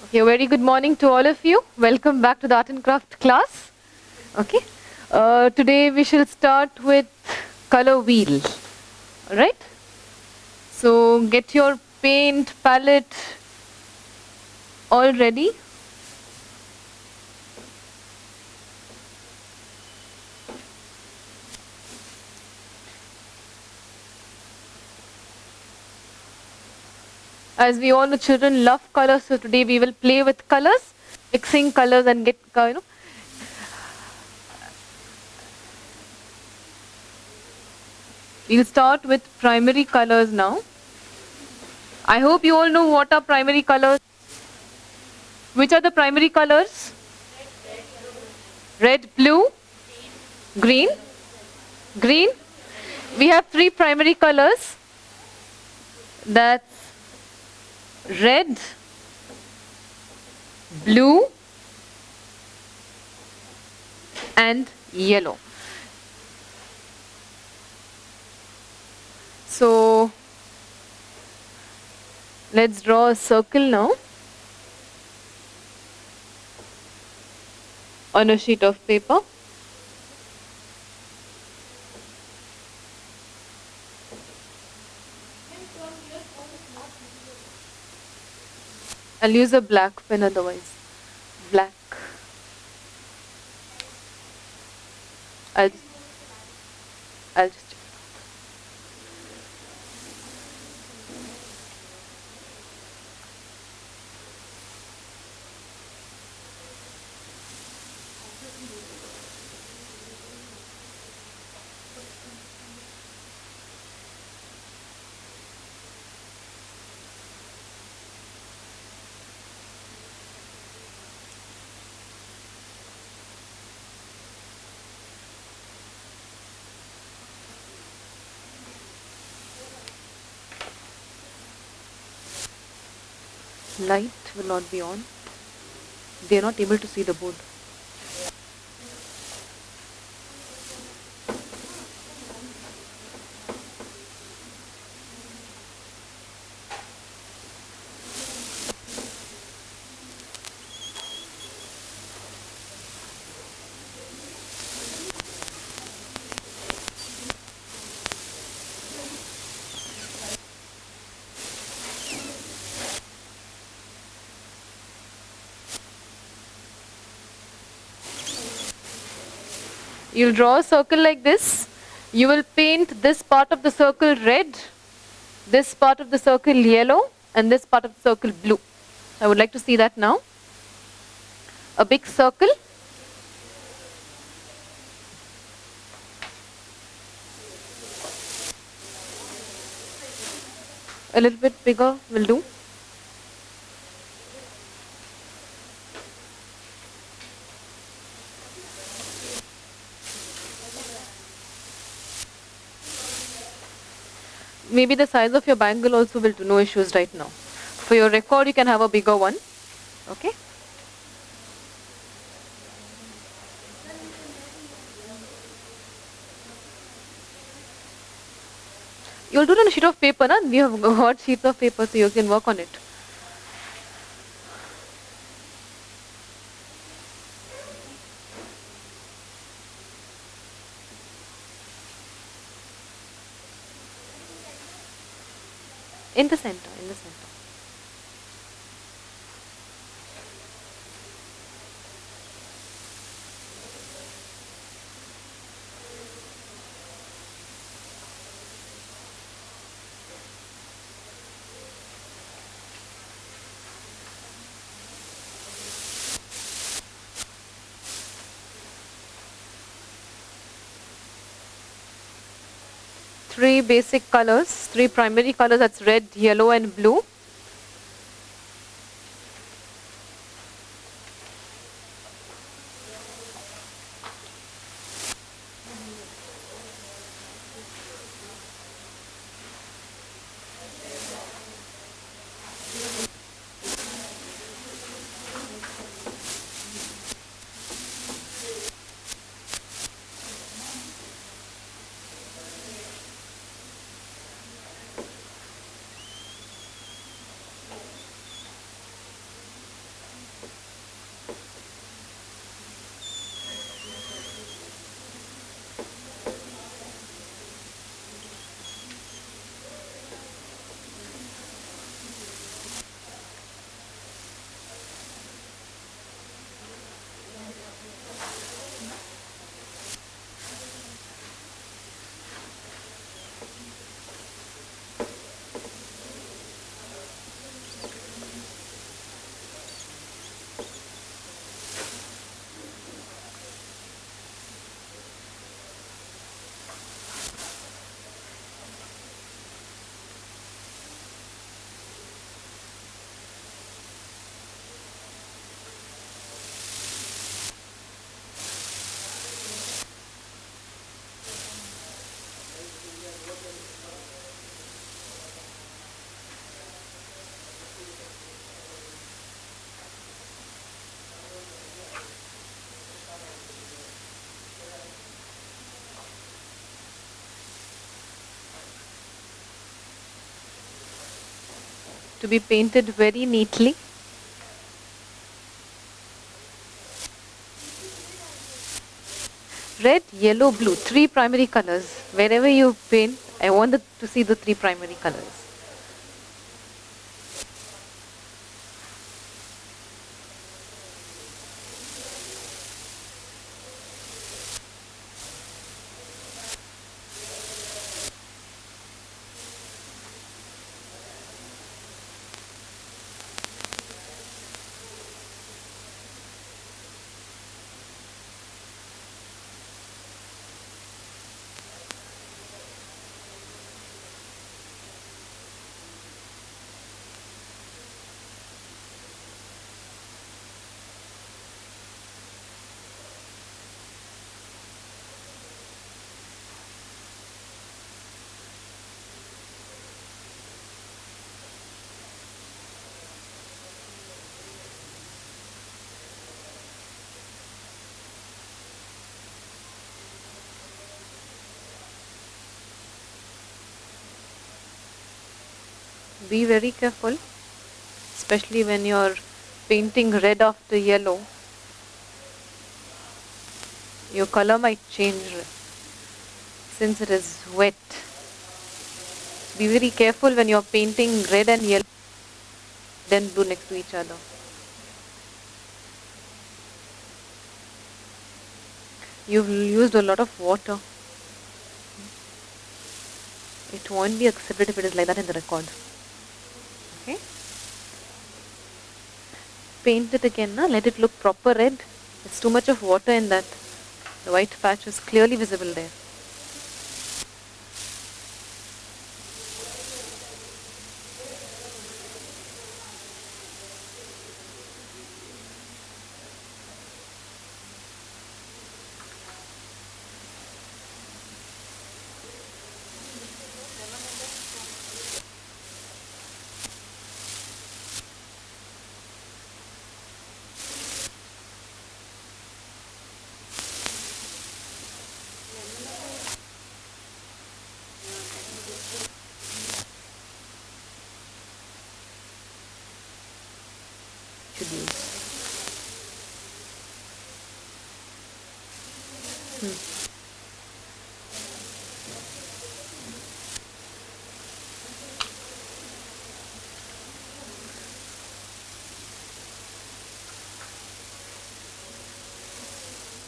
Okay, very good morning to all of you. Welcome back to the art and craft class. Okay, today we shall start with color wheel. All right. So get your paint palette all ready. As we all know, children love colors. So today we will play with colors, mixing colors and get We'll start with primary colors now. I hope you all know what are primary colors. Which are the primary colors? Red, blue, green, green. We have three primary colors. That's red, blue, and yellow. So let's draw a circle now on a sheet of paper. I'll use a black pen otherwise. Black. I'll, I'll just. Light will not be on. They are not able to see the board. You'll draw a circle like this. You will paint this part of the circle red, this part of the circle yellow, and this part of the circle blue. I would like to see that now. A big circle. A little bit bigger will do. Maybe the size of your bangle also will do, no issues right now. For your record, you can have a bigger one. Okay. You'll do it on a sheet of paper, na? We have got sheets of paper, so you can work on it. In the center, in the center. Three basic colors, three primary colors, that's red, yellow, and blue. to be painted very neatly. Red, yellow, blue, three primary colors. Wherever you paint, I want to see the three primary colors. Be very careful, especially when you're painting red after yellow. Your color might change since it is wet. Be very careful when you're painting red and yellow, then blue next to each other. You've used a lot of water. It won't be accepted if it is like that in the record. Okay? Paint it again, let it look proper red. There's too much of water in that. The white patch is clearly visible there. Should use.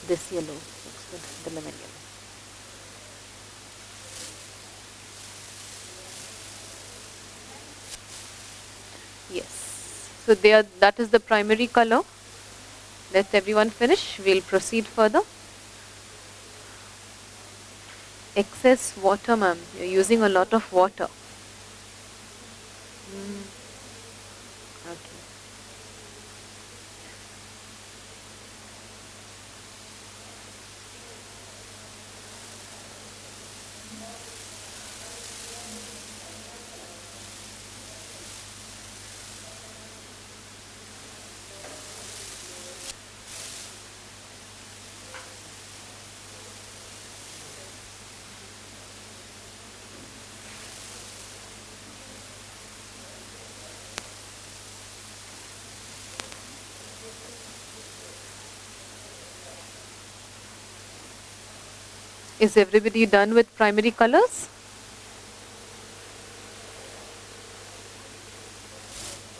This yellow looks good, the lemon yellow. Yes. So that is the primary color. Let everyone finish. We'll proceed further. Excess water, ma'am. You're using a lot of water. Okay. Is everybody done with primary colors?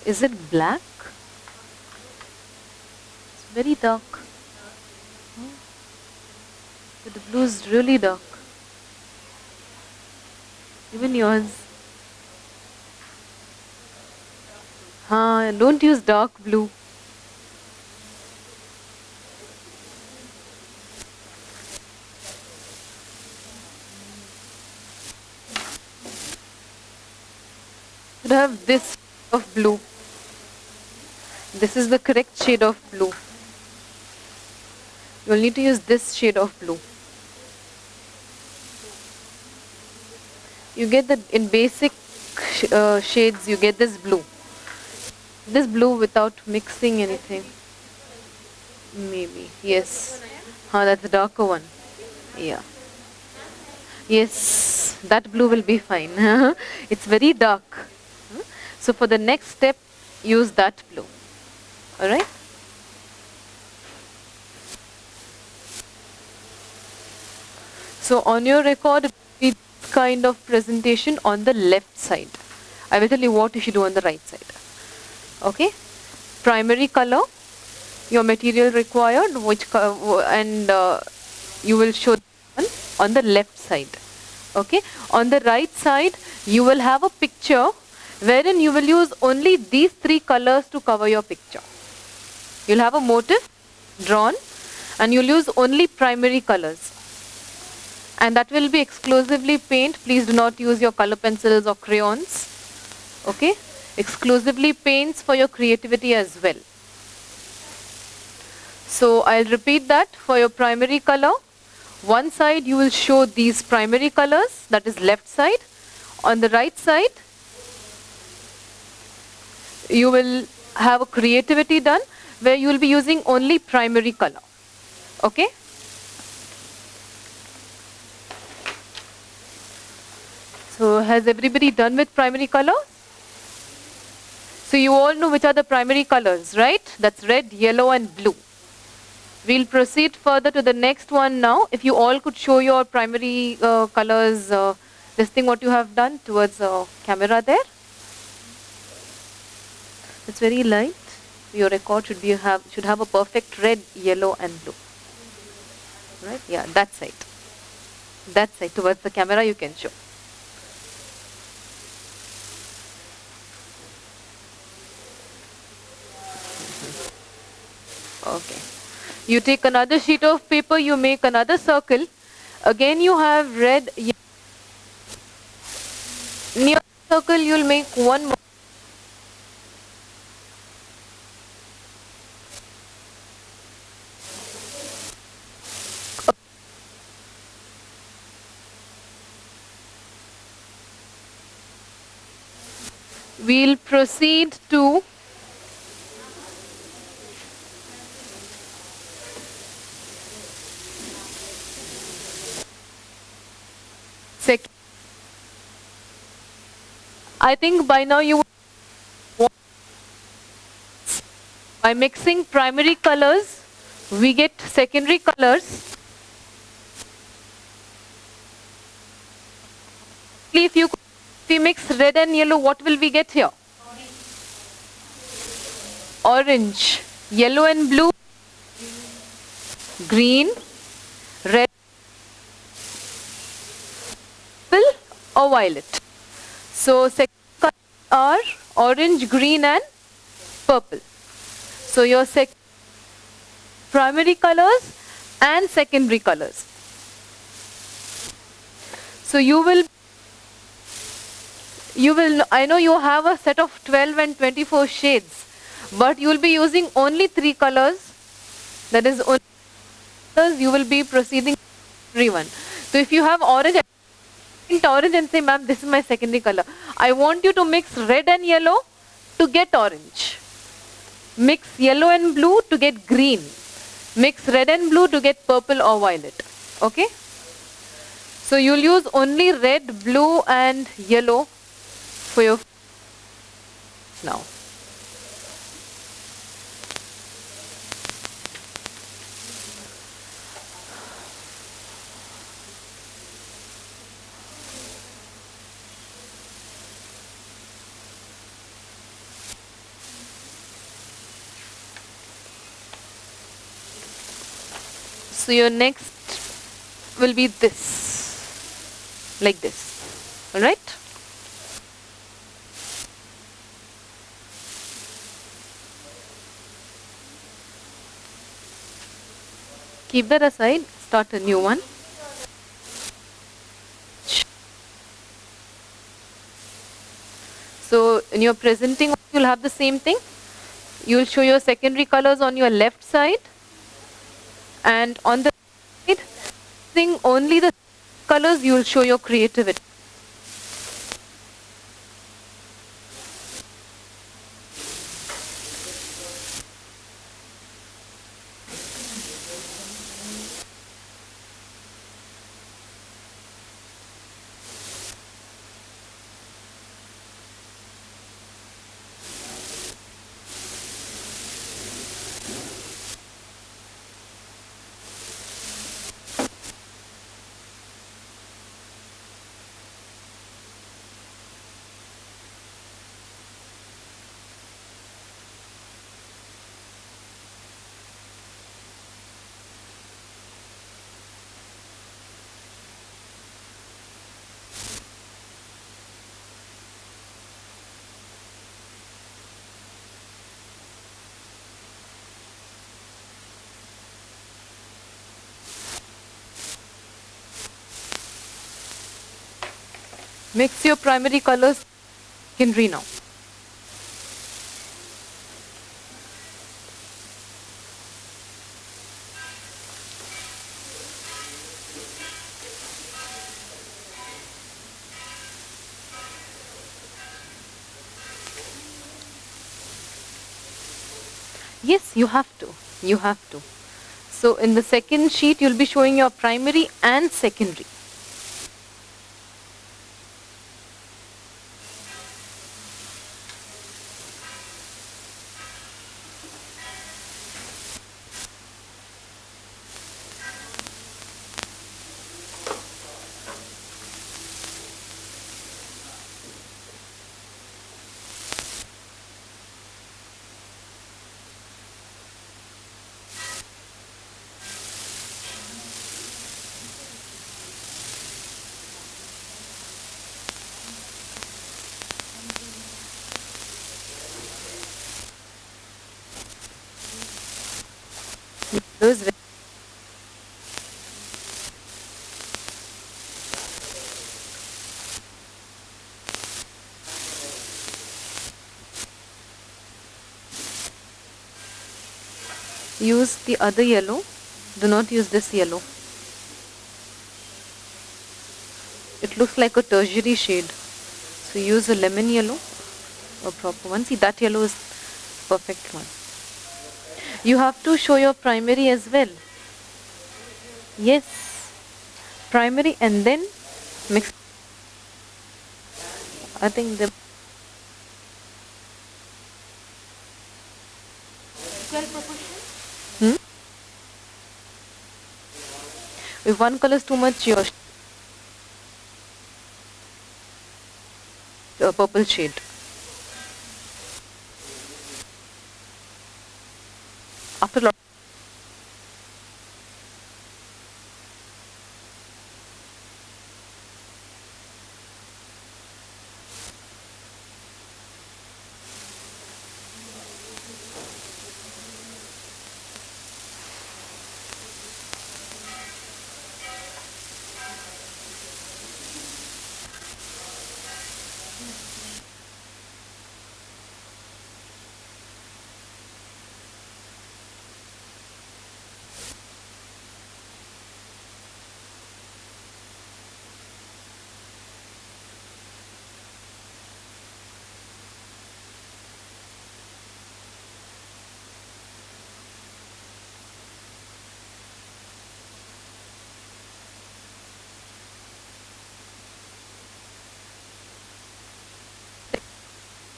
Is it black? It's very dark. But the blue is really dark. Even yours. Don't use dark blue. You have this of blue. This is the correct shade of blue. You'll need to use this shade of blue. You get in basic shades, you get this blue. This blue without mixing anything. Maybe. Yes. That's the darker one. Yeah. Yes. That blue will be fine. It's very dark. So for the next step, use that blue. Alright? So on your record, it will be this kind of presentation on the left side. I will tell you what you should do on the right side. Okay? Primary color, your material required, you will show one on the left side. Okay? On the right side, you will have a picture wherein you will use only these three colors to cover your picture. You'll have a motif drawn and you'll use only primary colors. And that will be exclusively paint. Please do not use your color pencils or crayons. Okay? Exclusively paints for your creativity as well. So I'll repeat that. For your primary color, one side you will show these primary colors, that is left side. On the right side, you will have a creativity done where you will be using only primary color. Okay? So has everybody done with primary color? So you all know which are the primary colors, right? That's red, yellow and blue. We'll proceed further to the next one now. If you all could show your primary colors, this thing what you have done towards the camera there. It's very light. Your record should have a perfect red, yellow and blue. Right? Yeah, that side. That side towards the camera you can show. Okay. You take another sheet of paper, you make another circle. Again you have red, yellow. Near the circle you'll make one more. We'll proceed to second. I think by now you by mixing primary colors, we get secondary colors. If we mix red and yellow, what will we get here? Orange, yellow and blue, green, red, purple or violet. So second colors are orange, green and purple. So your primary colors and secondary colors. So you will, I know you have a set of 12 and 24 shades, but you will be using only 3 colors. That is only colors you will be proceeding everyone. So if you have orange and say, ma'am, this is my secondary color. I want you to mix red and yellow to get orange. Mix yellow and blue to get green. Mix red and blue to get purple or violet. Okay? So you'll use only red, blue and yellow for your now. So your next will be this, like this, all right? Keep that aside, start a new one. So in your presenting, you'll have the same thing. You'll show your secondary colors on your left side. And on the right, using only the colors, you will show your creativity. Mix your primary colors secondary now. Yes, you have to. You have to. So in the second sheet, you'll be showing your primary and secondary. Those use the other yellow. Do not use this yellow. It looks like a tertiary shade. So use a lemon yellow, a proper one. See, that yellow is perfect one. You have to show your primary as well. Yes, primary and then mix. I think the hmm? If one color is too much, your purple shade. After lot.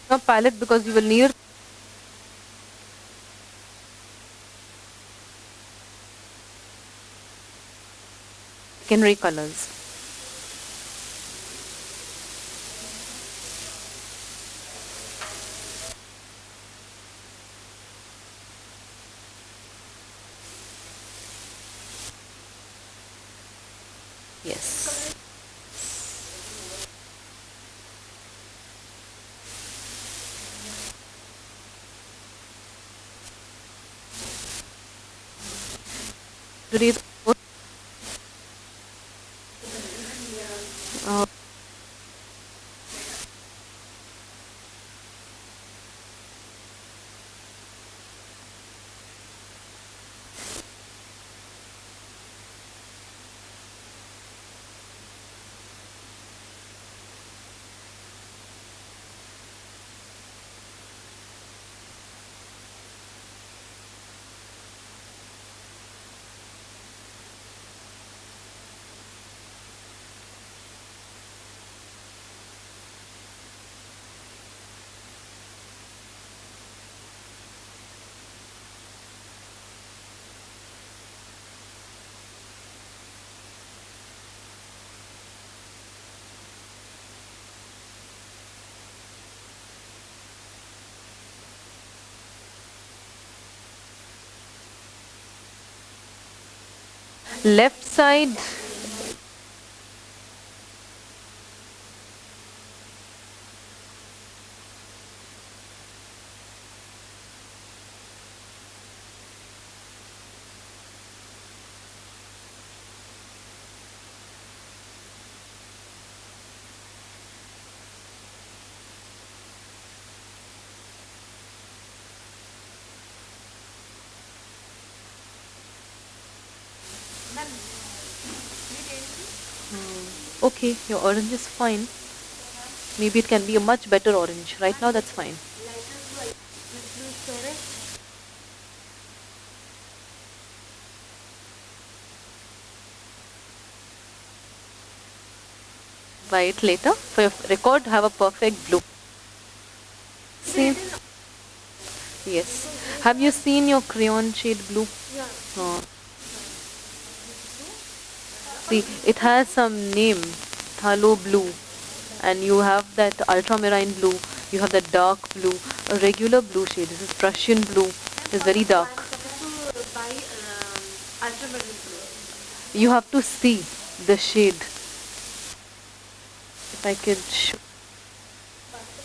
Your palette because you will need secondary colors. Yes. Today, uh, left side. Okay, your orange is fine. Maybe it can be a much better orange. Right now, that's fine. Buy it later. For your record, have a perfect blue. Same. Yes. Have you seen your crayon shade blue? Uh, See, it has some name, Thalo blue, and you have that ultramarine blue, you have that dark blue, a regular blue shade. This is Prussian blue, it's very dark. You have to see the shade. If I could show.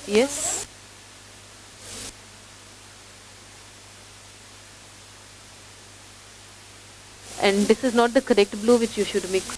Yes. And this is not the correct blue which you should mix.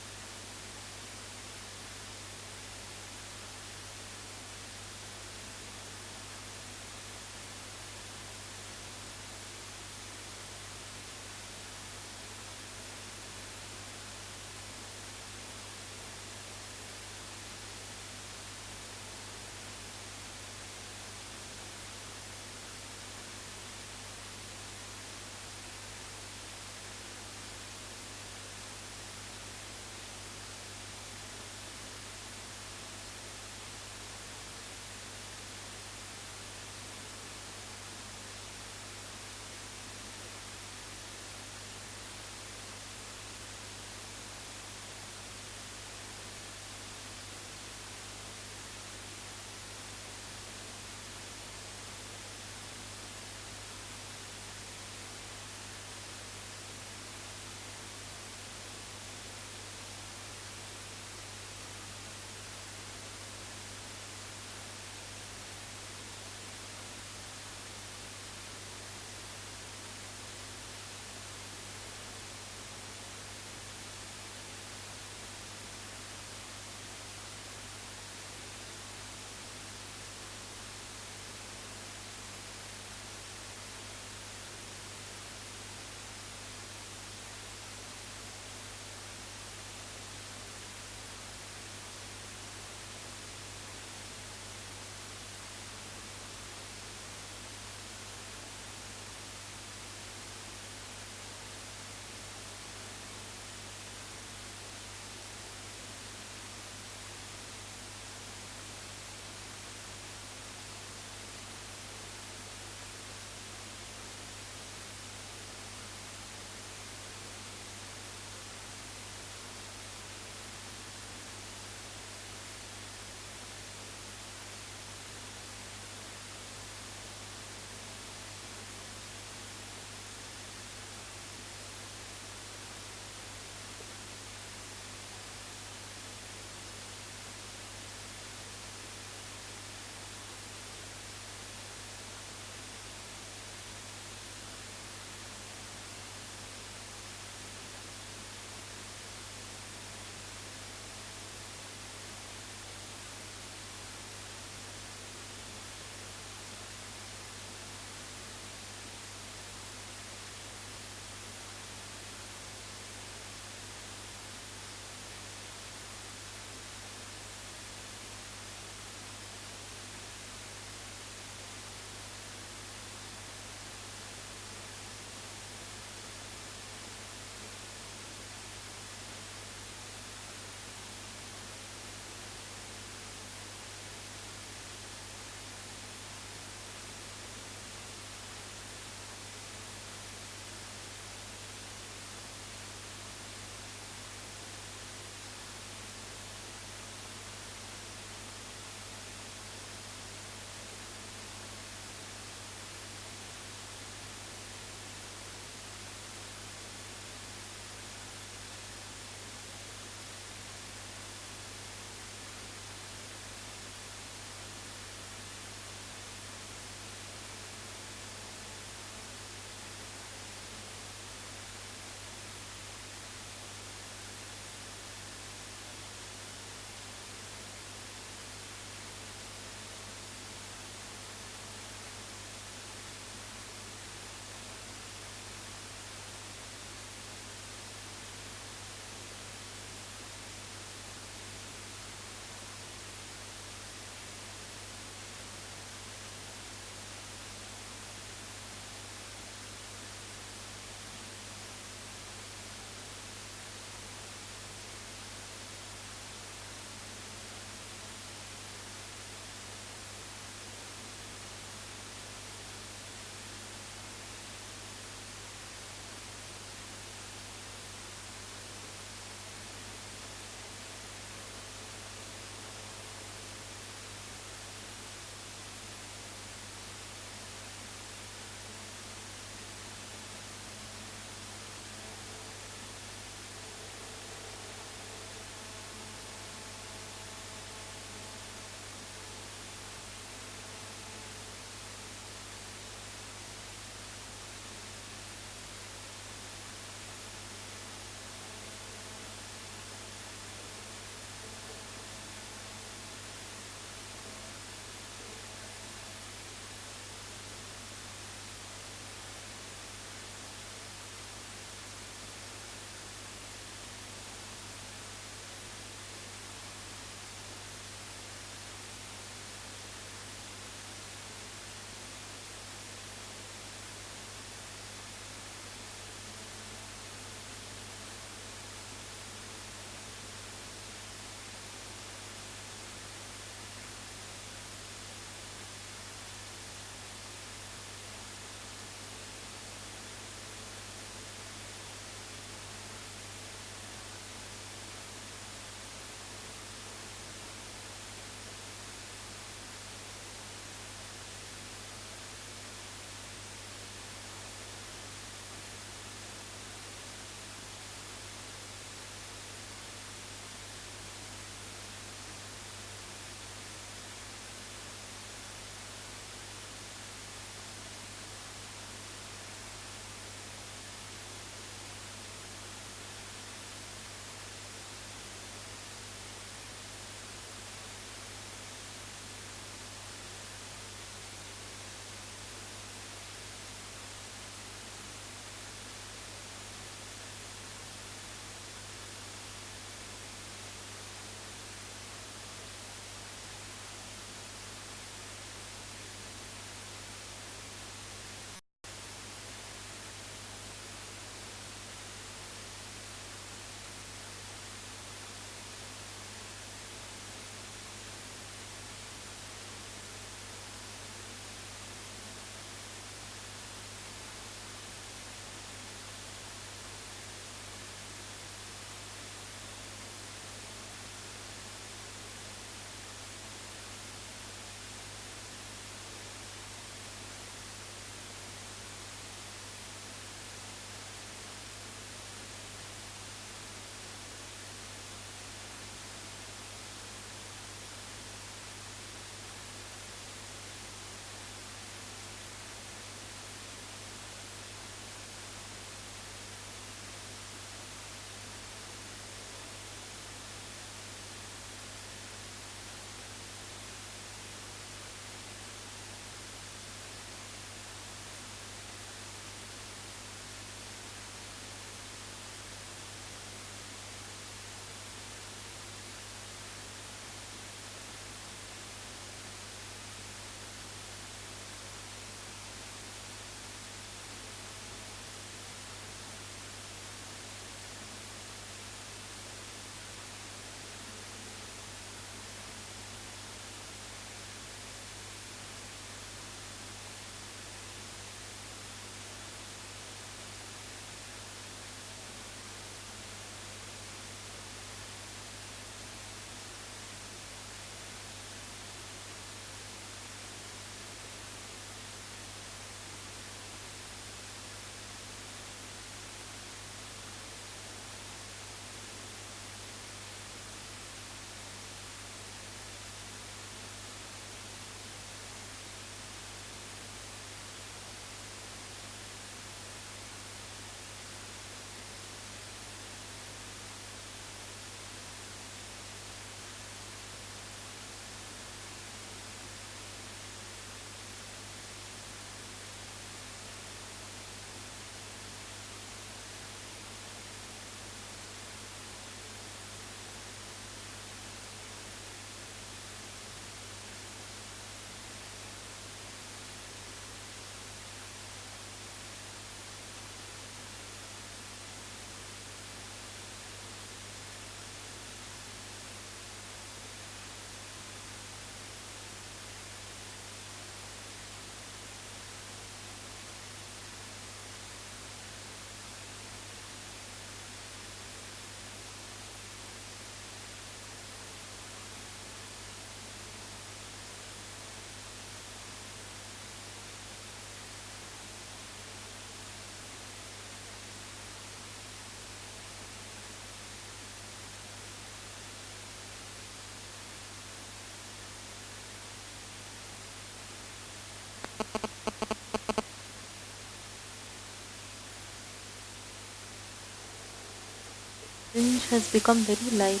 Orange has become very light.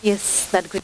Yes, that good.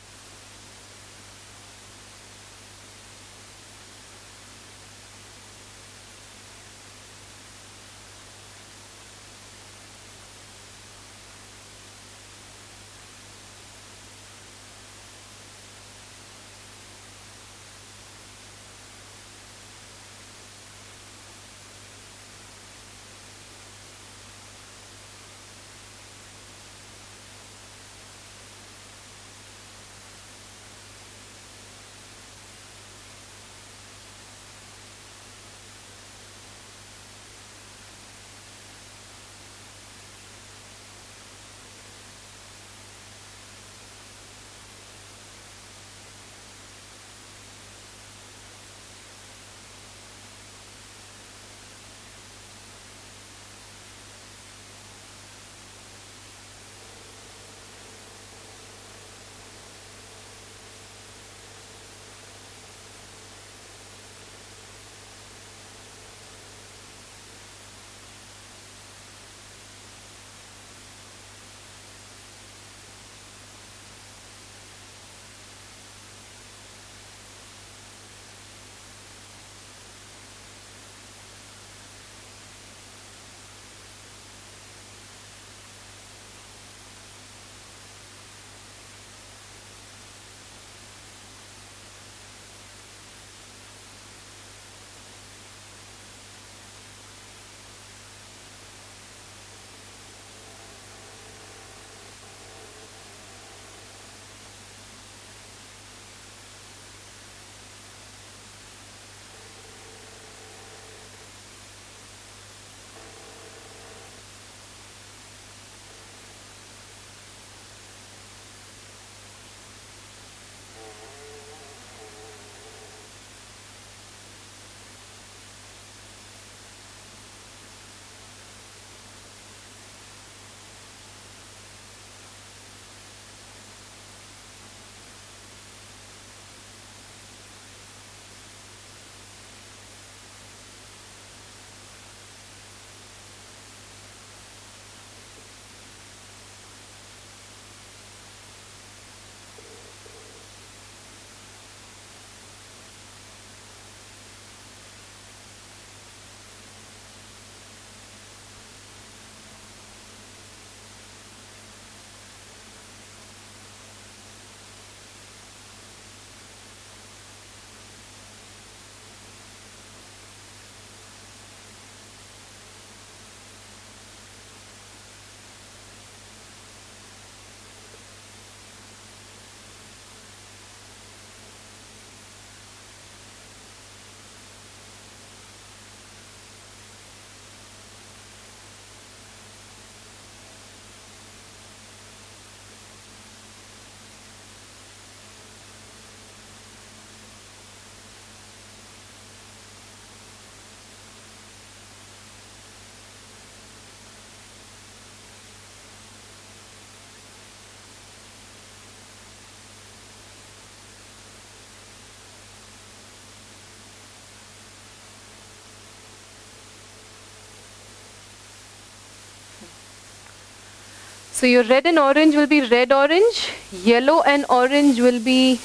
So your red and orange will be red orange, yellow and orange will be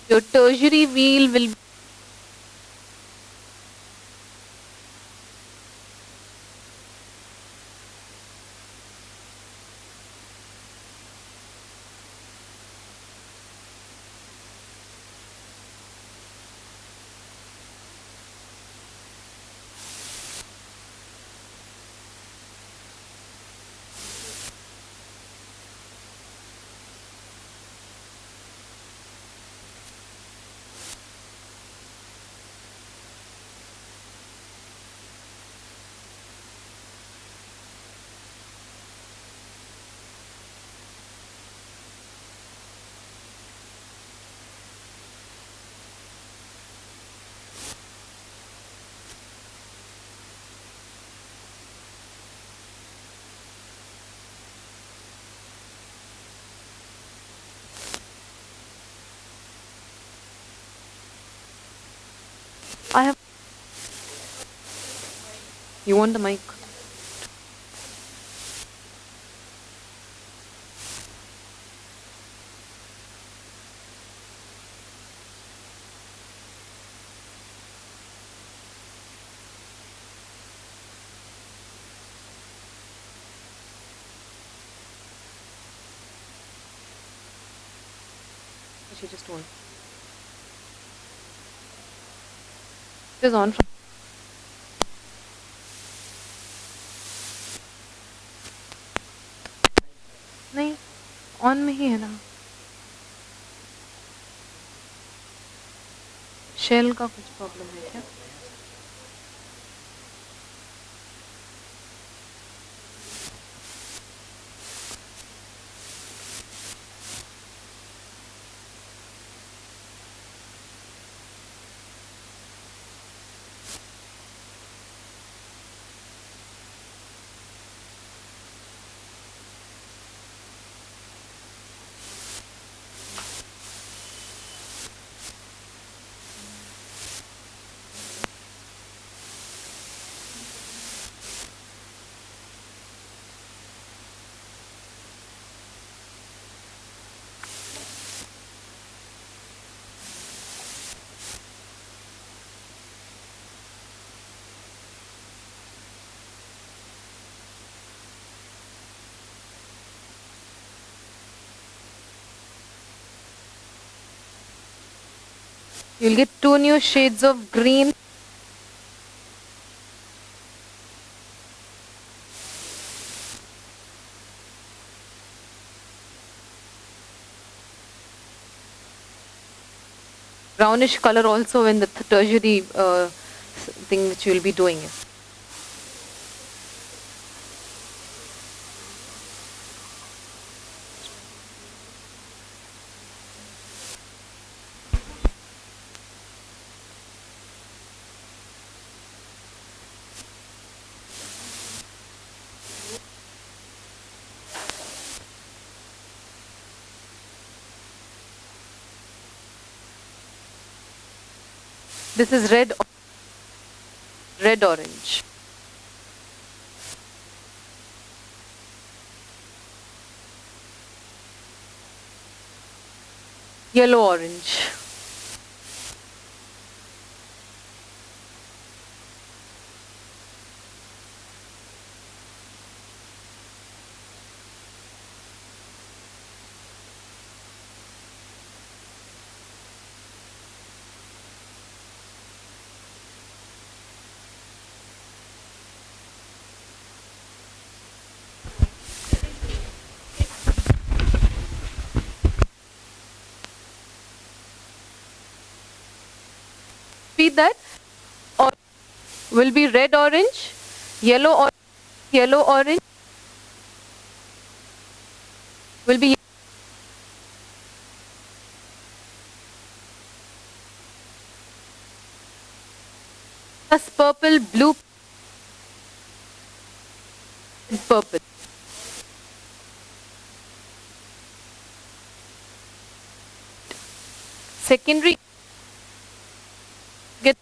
Your tertiary wheel will I have you want the mic? She just won't. It is on from नहीं on में ही है ना shell का कुछ problem है क्या you'll get two new shades of green brownish color also in the tertiary thing which you'll be doing. This is red orange. Yellow orange. Repeat that. Or will be red orange, yellow orange will be plus purple, blue, purple. Secondary get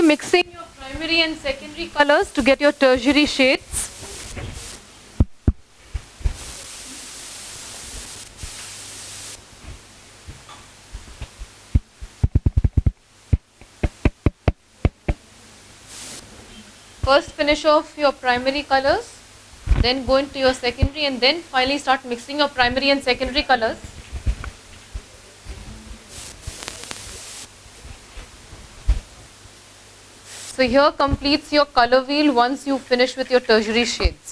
mixing your primary and secondary colors to get your tertiary shades. First finish off your primary colors, then go into your secondary, and then finally start mixing your primary and secondary colors. So here completes your color wheel once you finish with your tertiary shades.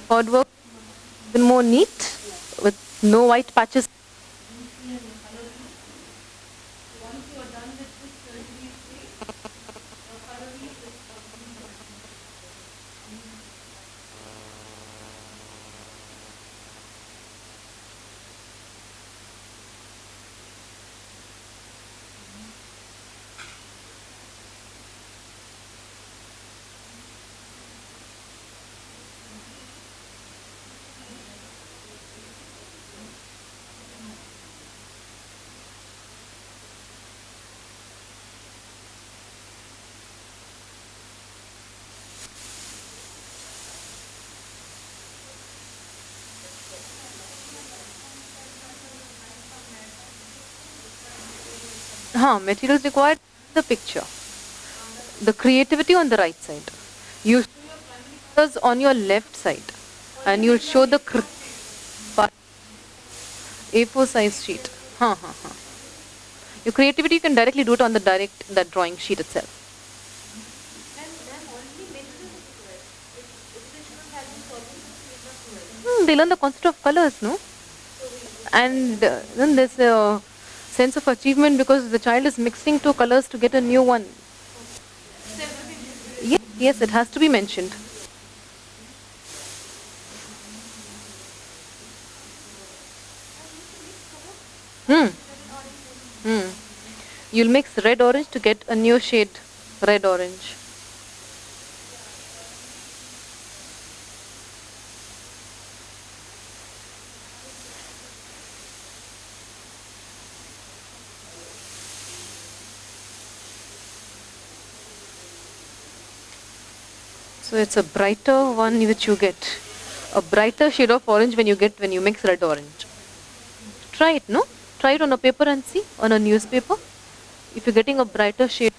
Hard work, even more neat with no white patches. Materials required, the picture. The creativity on the right side. You show your primary colors on your left side, and you'll show the A4 size sheet. Your creativity, you can directly do it on that drawing sheet itself. They learn the concept of colors, no? And then there's a sense of achievement because the child is mixing two colors to get a new one. Yes, it has to be mentioned. You'll mix red orange to get a new shade, red orange. So it's a brighter one which you get. A brighter shade of orange when you mix red orange. Try it, no? Try it on a paper and see, on a newspaper. If you're getting a brighter shade.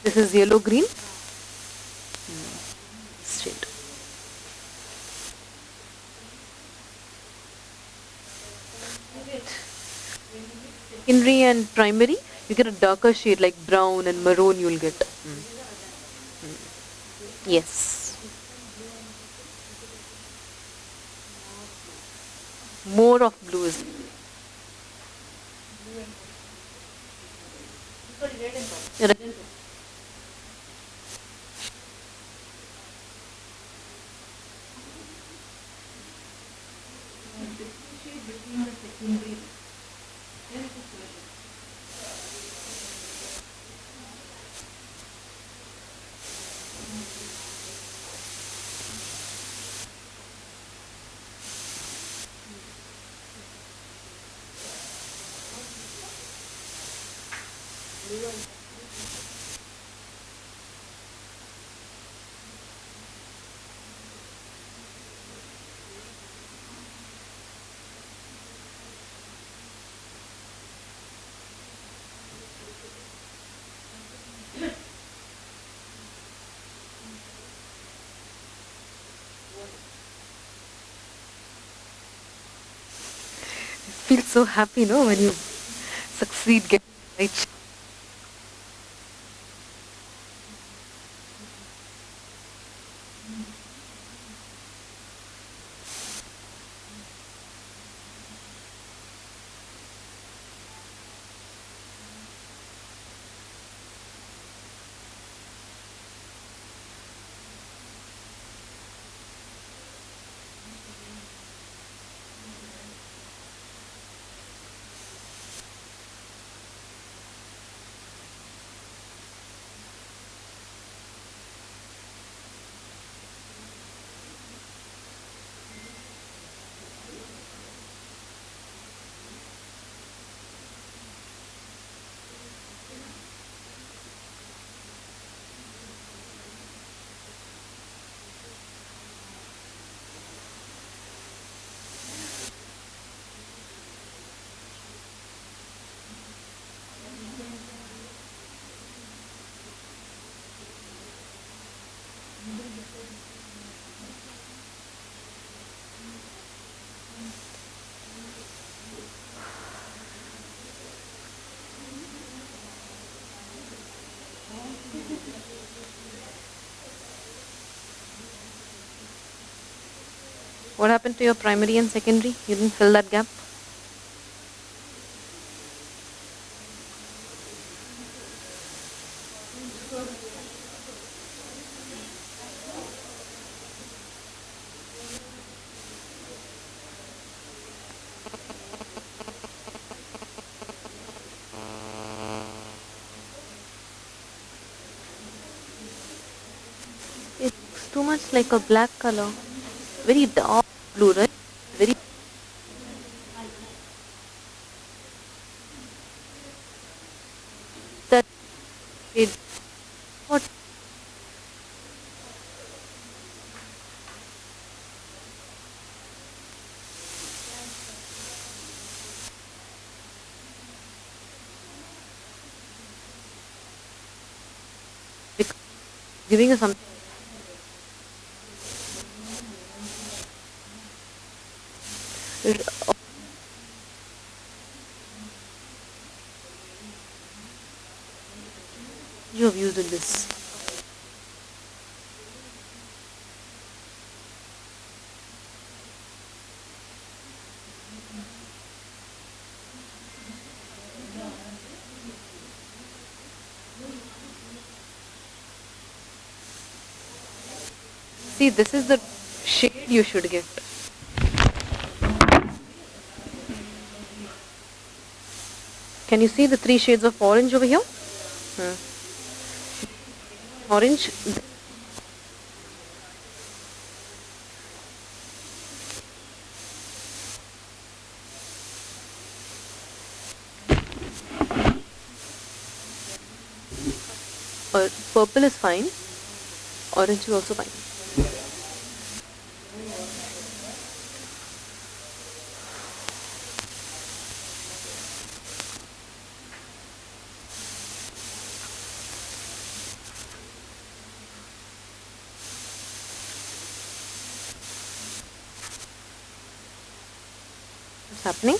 This is yellow green. Shade. Secondary and primary, you get a darker shade like brown and maroon. You'll get. Yes. More of blues. Red. Feel so happy, no, when you succeed getting the right. What happened to your primary and secondary? You didn't fill that gap? It looks too much like a black color. Very dark blue, right? Very that shade. What? Because giving you something. You have used in this. See, this is the shade you should get. Can you see the three shades of orange over here? Orange. Purple is fine. Orange is also fine. What's happening?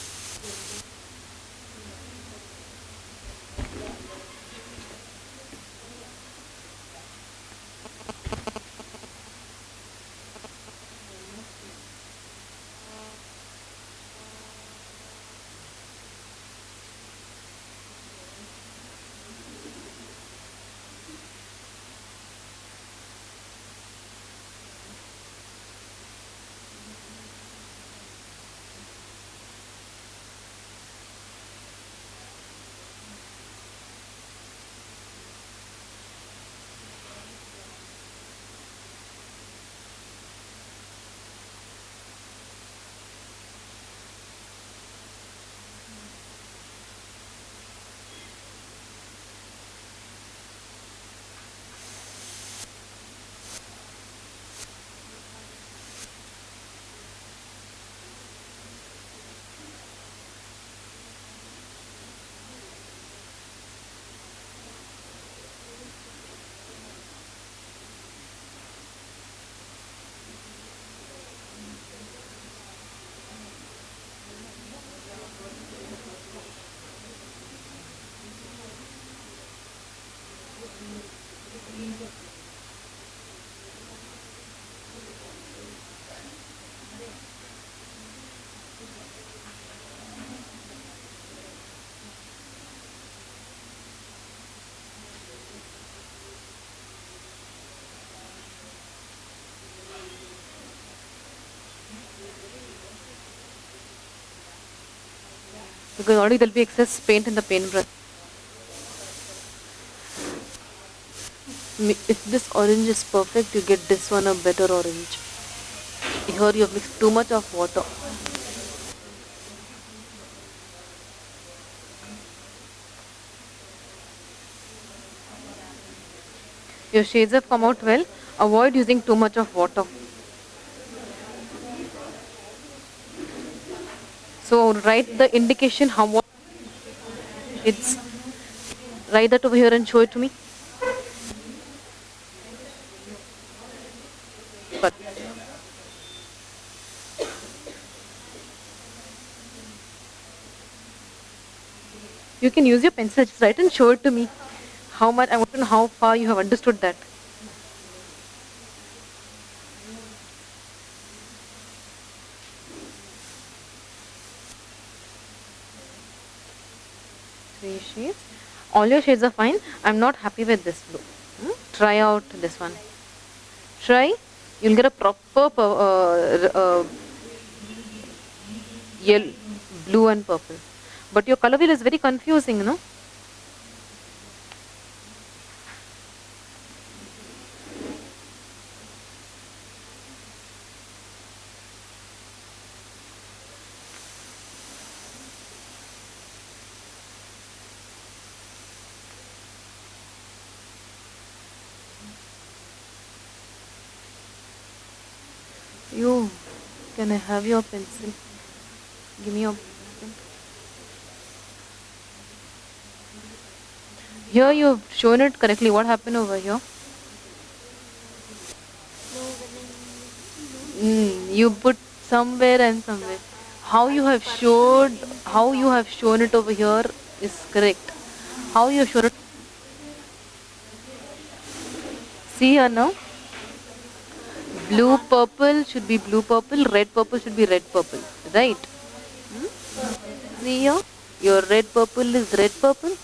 because already there'll be excess paint in the paintbrush. If this orange is perfect, you get this one a better orange. Here you have mixed too much of water. Your shades have come out well. Avoid using too much of water. So write the indication how what it's. Write that over here and show it to me. But you can use your pencil. Just write and show it to me. How much? I want to know how far you have understood that. Three shades. All your shades are fine. I'm not happy with this blue. Try out this one. Try. You'll get a proper yellow, blue and purple. But your color wheel is very confusing, you know. You, can I have your pencil? Give me your pencil. Here you've shown it correctly. What happened over here? You put somewhere and somewhere. How you have shown it over here is correct. How you have shown it. See here now. Blue purple should be blue purple. Red purple should be red purple. Right? See here. Your red purple is red purple.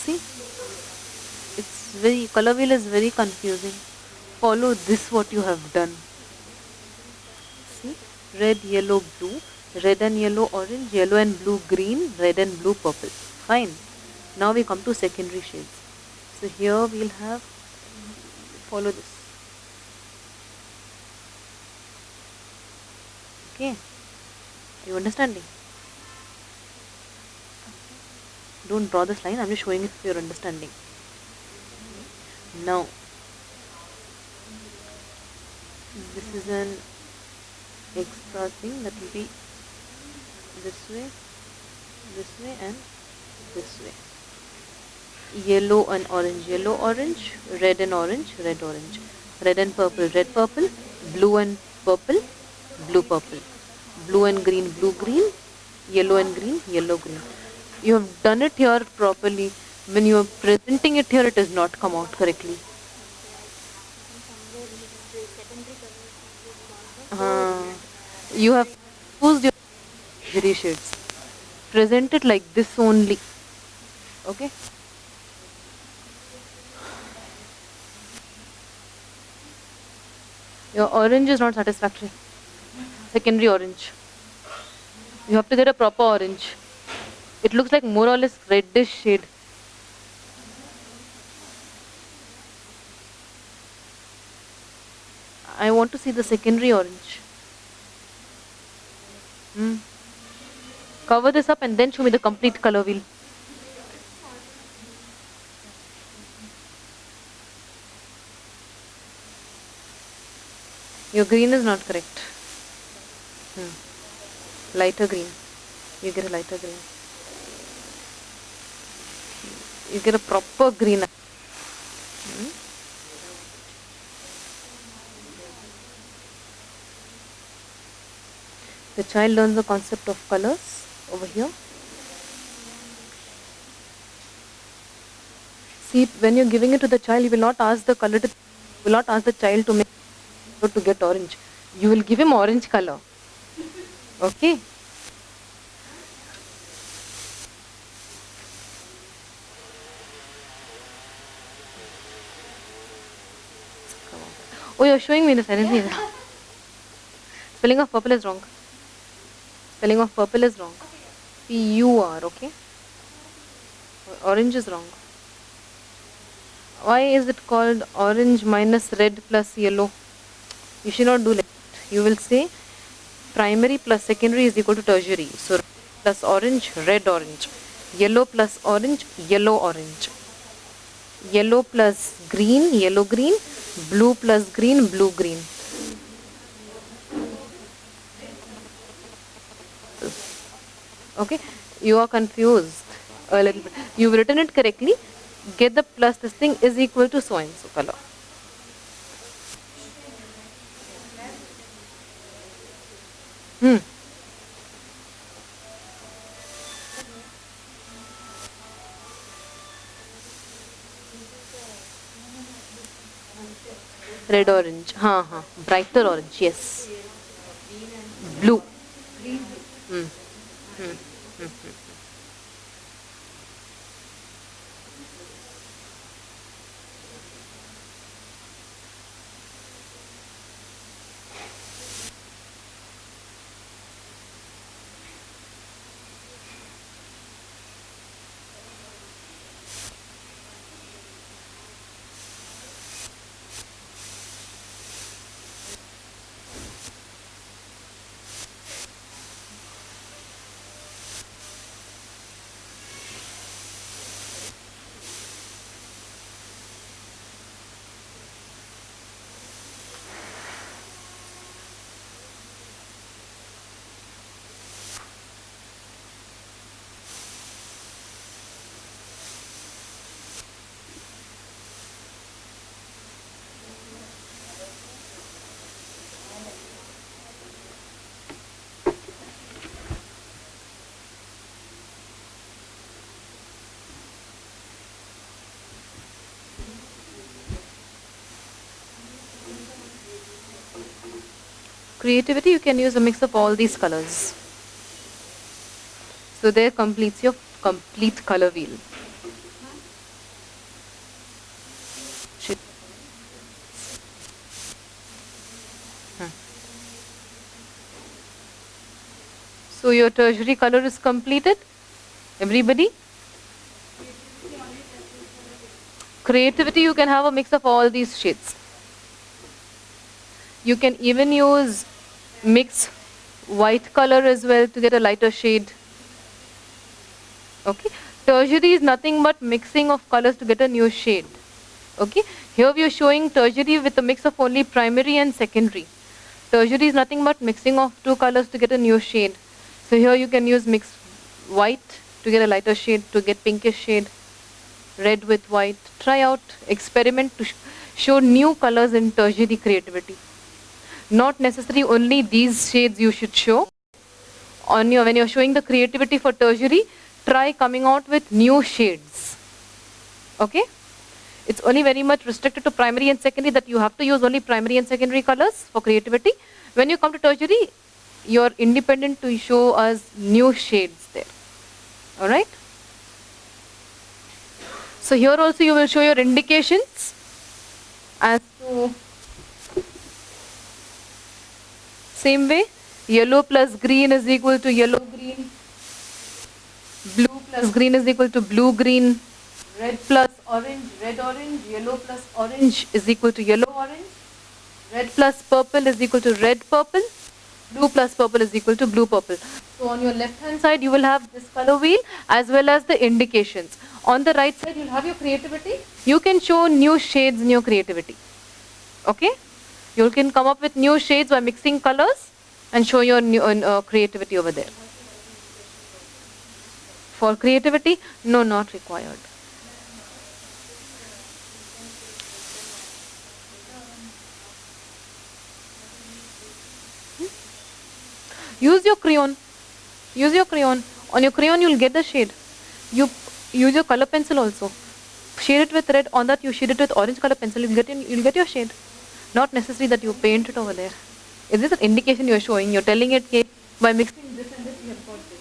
See, it's very color wheel is very confusing. Follow this what you have done. See, red, yellow, blue, red and yellow, orange, yellow and blue, green, red and blue, purple. Fine. Now we come to secondary shades. So here we'll have follow this. Okay, are you understanding? Don't draw this line, I'm just showing it for your understanding. Now, this is an extra thing that will be this way and this way. Yellow and orange, yellow, orange, red and orange, red, orange, red and purple, red, purple, blue and purple, blue, purple, blue and green, blue, green, yellow and green, yellow, green. You have done it here properly. When you are presenting it here, it does not come out correctly. You have used your luxury shades. Present it like this only. Okay. Your orange is not satisfactory. Secondary orange. You have to get a proper orange. It looks like more or less reddish shade. I want to see the secondary orange. Cover this up and then show me the complete color wheel. Your green is not correct. Lighter green. You get a lighter green. You get a proper green. The child learns the concept of colors over here. See, when you're giving it to the child, you will not ask the color to, you will not ask the child to make to get orange. You will give him orange color. Okay. Oh, you're showing me the silence. Spelling of purple is wrong. Spelling of purple is wrong. P-U-R, okay? Orange is wrong. Why is it called orange minus red plus yellow? You should not do like that. You will say primary plus secondary is equal to tertiary. So plus orange, red orange. Yellow plus orange, yellow orange. Yellow plus green, yellow green. Blue plus green, blue green. Okay, you are confused a little bit. You've written it correctly. Get the plus, this thing is equal to so and so color. Red orange, brighter orange, yes. Blue. Hmm. Creativity, you can use a mix of all these colors. So there completes your complete color wheel. So your tertiary color is completed. Everybody? Creativity, you can have a mix of all these shades. You can even use mix white color as well to get a lighter shade. Okay. Tertiary is nothing but mixing of colors to get a new shade. Okay. Here we are showing tertiary with a mix of only primary and secondary. Tertiary is nothing but mixing of two colors to get a new shade. So here you can use mix white to get a lighter shade, to get pinkish shade, red with white. Try out, experiment to show new colors in tertiary creativity. Not necessarily only these shades you should show. When you're showing the creativity for tertiary, try coming out with new shades. Okay? It's only very much restricted to primary and secondary, that you have to use only primary and secondary colors for creativity. When you come to tertiary, you're independent to show us new shades there. Alright? So here also you will show your indications as to same way, yellow plus green is equal to yellow green, blue plus green is equal to blue green, red plus orange, red orange, yellow plus orange is equal to yellow orange, red plus purple is equal to red purple, blue plus purple is equal to blue purple. So on your left hand side you will have this color wheel as well as the indications. On the right side you'll have your creativity. You can show new shades in your creativity. Okay? You can come up with new shades by mixing colors and show your new creativity over there. For creativity, no, not required. Use your crayon. Use your crayon. On your crayon, you'll get the shade. You use your color pencil also. Shade it with red. On that, you shade it with orange color pencil. You'll get your shade. Not necessary that you paint it over there. Is this an indication you're showing? You're telling it, okay, by mixing this and this, you have got this.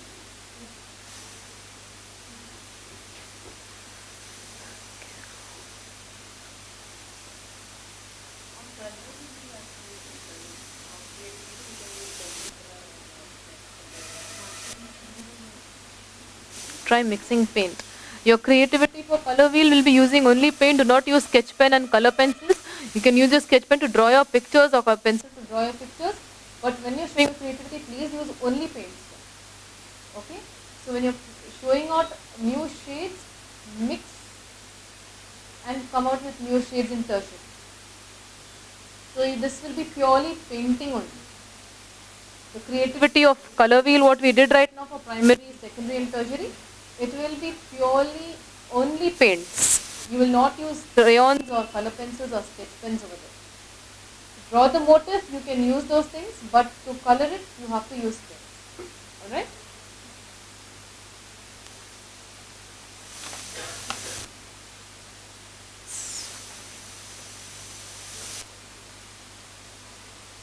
try mixing paint. Your creativity for color wheel will be using only paint. Do not use sketch pen and color pencils. You can use your sketch pen to draw your pictures or pencil to draw your pictures. But when you're showing creativity, please use only paints. Okay? So when you're showing out new shades, mix and come out with new shades in tertiary. So this will be purely painting only. The creativity of color wheel, what we did right now for primary, secondary and tertiary, it will be purely only paints. You will not use crayons or color pencils or sketch pens over there. To draw the motif, you can use those things, but to color it, you have to use pens. Alright?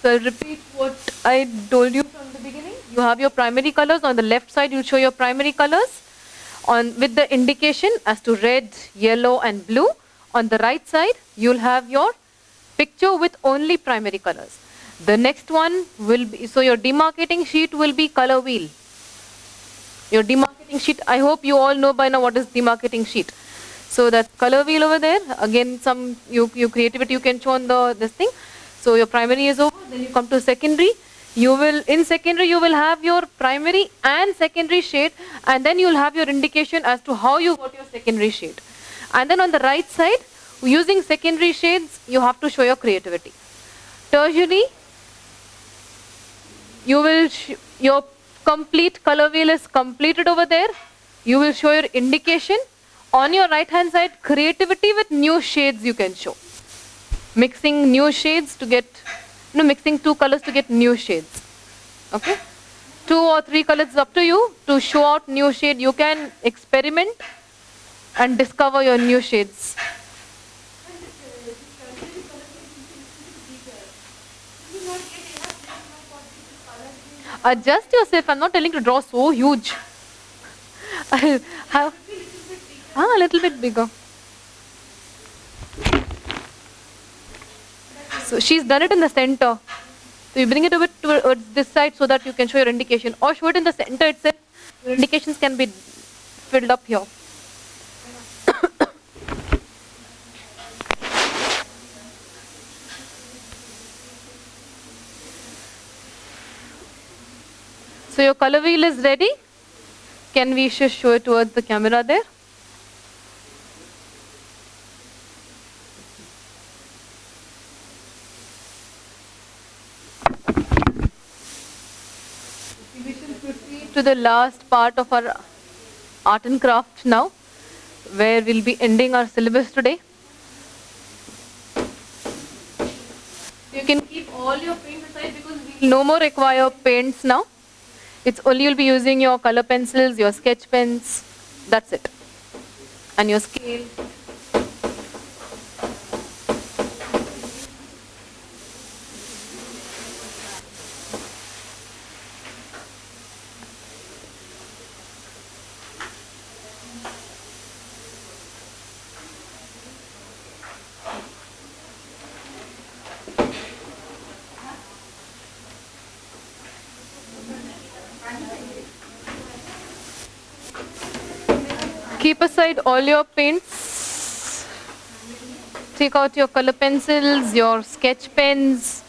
So I'll repeat what I told you from the beginning. You have your primary colors. On the left side, you'll show your primary colors with the indication as to red, yellow and blue. On the right side, you'll have your picture with only primary colors. The next one will be, so your demarcating sheet will be color wheel. Your demarcating sheet, I hope you all know by now what is demarcating sheet. So that's color wheel over there. Again, some your creativity you can show on this thing. So your primary is over, then you come to secondary. In secondary you will have your primary and secondary shade, and then you will have your indication as to how you got your secondary shade. And then on the right side, using secondary shades, you have to show your creativity. Tertiary, your complete color wheel is completed over there. You will show your indication. On your right hand side, creativity with new shades you can show. Mixing new shades to get, mixing two colors to get new shades. Okay? 2 or 3 colors is up to you. To show out new shade, you can experiment and discover your new shades. Adjust yourself. I'm not telling you to draw so huge. I'll have a little bit bigger. So she's done it in the center. So you bring it a bit towards this side so that you can show your indication, or show it in the center itself. Your indications can be filled up here. So your color wheel is ready. Can we just show it towards the camera there? We shall proceed to the last part of our art and craft now, where we'll be ending our syllabus today. You can keep all your paints aside because we'll no more require paints now. It's only you'll be using your color pencils, your sketch pens, that's it. And your scale. Keep aside all your paints. Take out your color pencils, your sketch pens.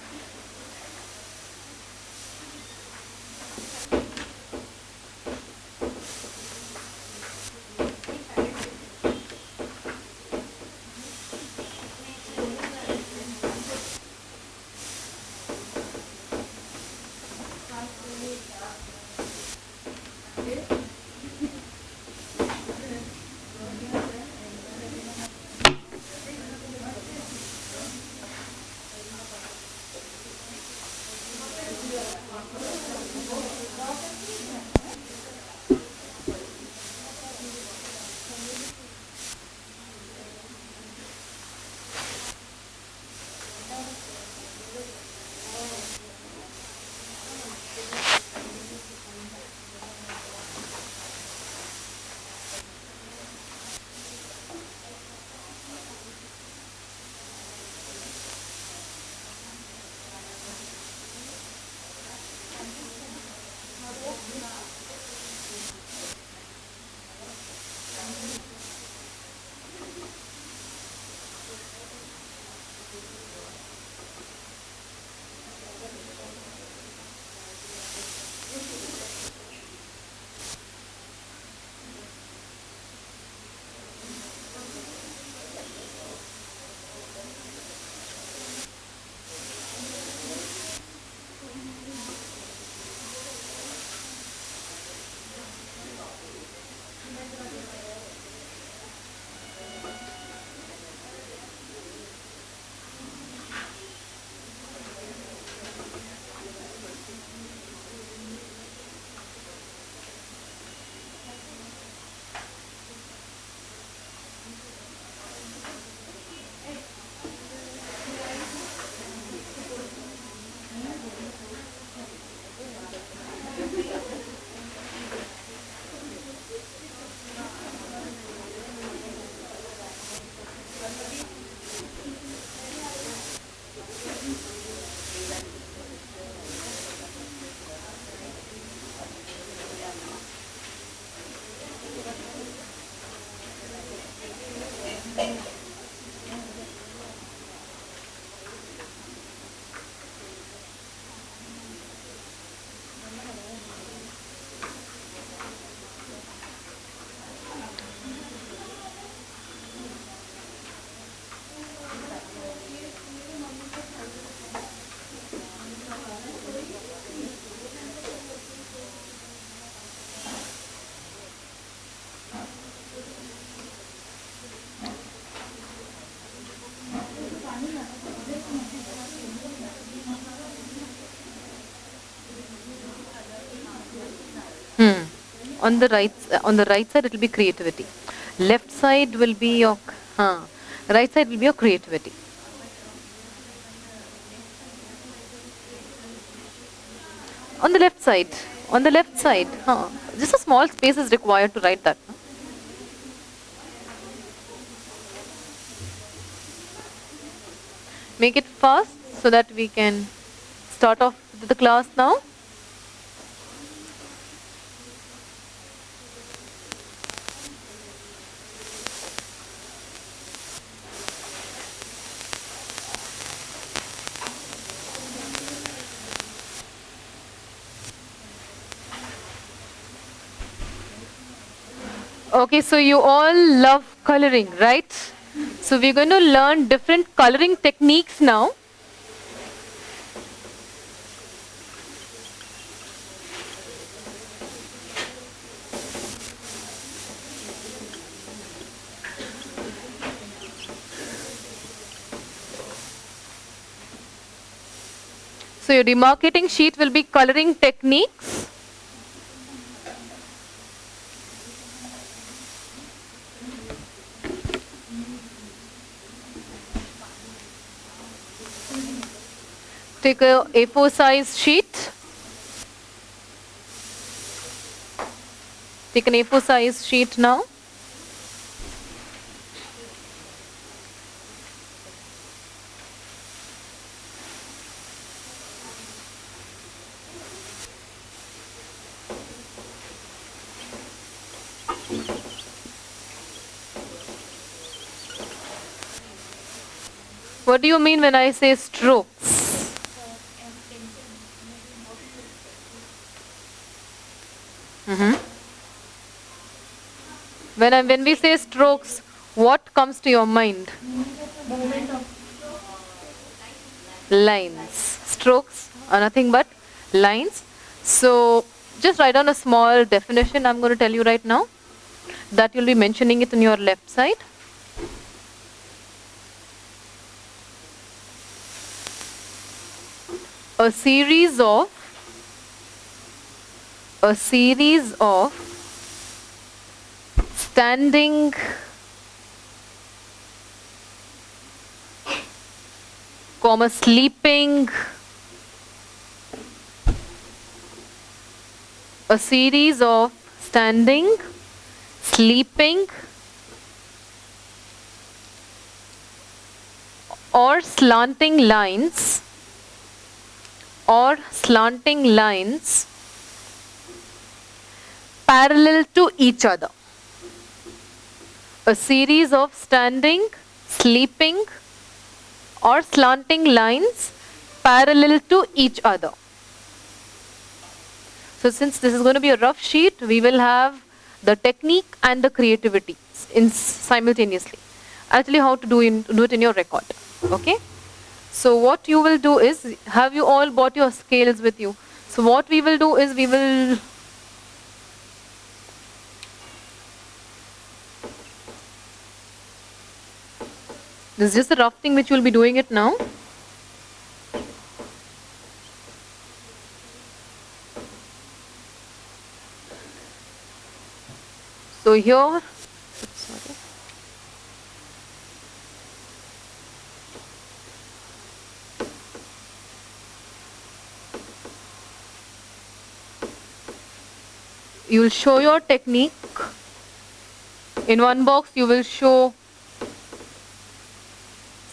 on the right side it will be creativity. Left side will be your right side will be your creativity. On the left side. On the left side. Just a small space is required to write that. Make it fast so that we can start off with the class now. Okay, so you all love coloring, right? So we're going to learn different coloring techniques now. So your demarcating sheet will be coloring techniques. Take a A4 size sheet. Take an A4 size sheet now. What do you mean when I say strokes? When we say strokes, what comes to your mind? Lines. Strokes are nothing but lines. So just write down a small definition I'm going to tell you right now. That you'll be mentioning it on your left side. A series of standing sleeping, a series of standing, sleeping or slanting lines parallel to each other. A series of standing, sleeping or slanting lines parallel to each other. So since this is going to be a rough sheet, we will have the technique and the creativity simultaneously. I'll tell you how to do it in your record. Okay? So what you will do is, have you all brought your scales with you? So what we will do is, this is just a rough thing which we'll be doing it now. So here, sorry. You will show your technique. In one box you will show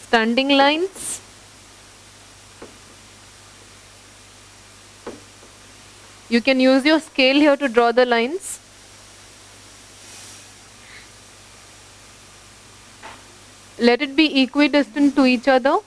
standing lines, you can use your scale here to draw the lines. Let it be equidistant to each other.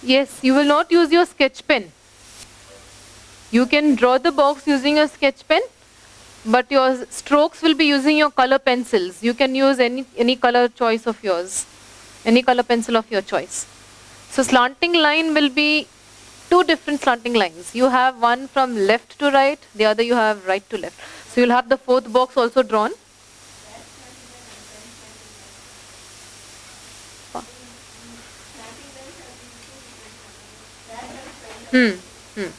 Yes, you will not use your sketch pen. You can draw the box using a sketch pen, but your strokes will be using your color pencils. You can use any color choice of yours, any color pencil of your choice. So slanting line will be two different slanting lines. You have one from left to right, the other you have right to left. So you'll have the fourth box also drawn. Hmm. Hmm.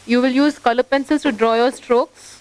You will use color pencils to draw your strokes.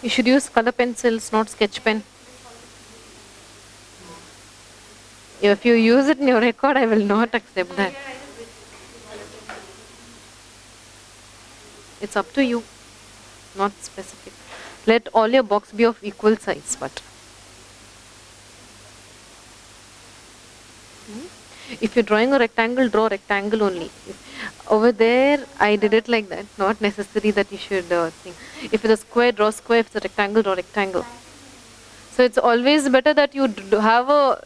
You should use color pencils, not sketch pen. If you use it in your record, I will not accept that. It's up to you, not specific. Let all your box be of equal size, but if you're drawing a rectangle, draw rectangle only. Over there, I did it like that. Not necessary that you should think. If it's a square, draw square. If it's a rectangle, draw rectangle. So it's always better that you have a.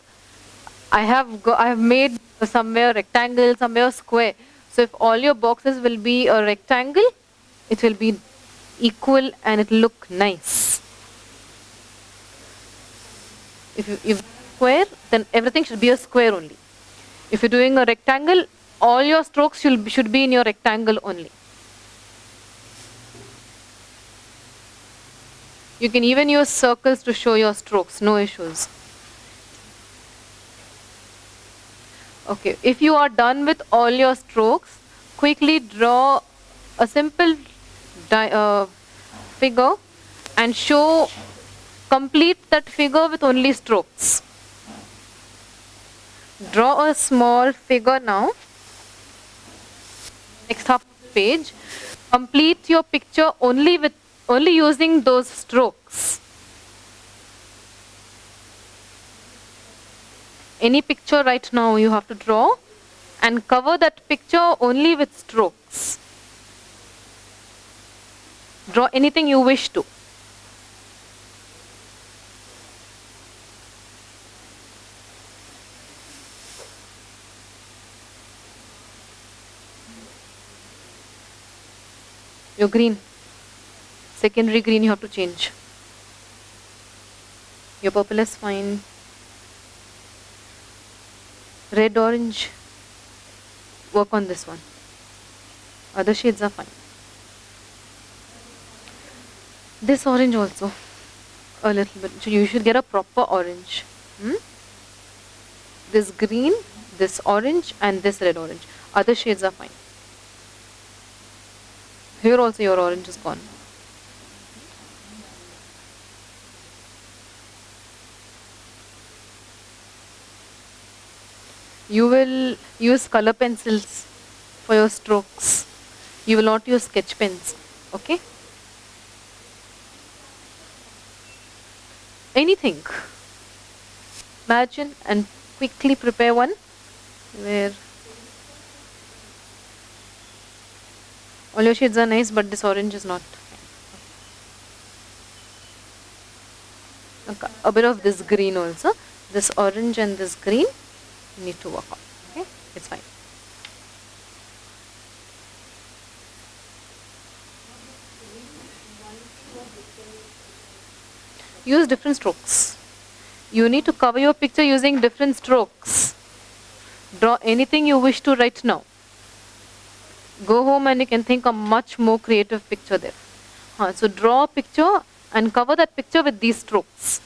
I have made somewhere rectangle, somewhere square. So if all your boxes will be a rectangle, it will be equal and it will look nice. If square, then everything should be a square only. If you're doing a rectangle, all your strokes should be in your rectangle only. You can even use circles to show your strokes, no issues. Okay, if you are done with all your strokes, quickly draw a simple figure and complete that figure with only strokes. Draw a small figure now. Next half page. Complete your picture only using those strokes. Any picture right now you have to draw and cover that picture only with strokes. Draw anything you wish to. Your green. Secondary green you have to change. Your purple is fine. Red, orange. Work on this one. Other shades are fine. This orange also. A little bit. So you should get a proper orange. This green, this orange, and this red orange. Other shades are fine. Here also your orange is gone. You will use color pencils for your strokes. You will not use sketch pens. Okay? Anything. Imagine and quickly prepare one where all your shades are nice, but this orange is not. Okay. A bit of this green also. This orange and this green you need to work on. Okay, it's fine. Use different strokes. You need to cover your picture using different strokes. Draw anything you wish to right now. Go home and you can think a much more creative picture there. So draw a picture and cover that picture with these strokes.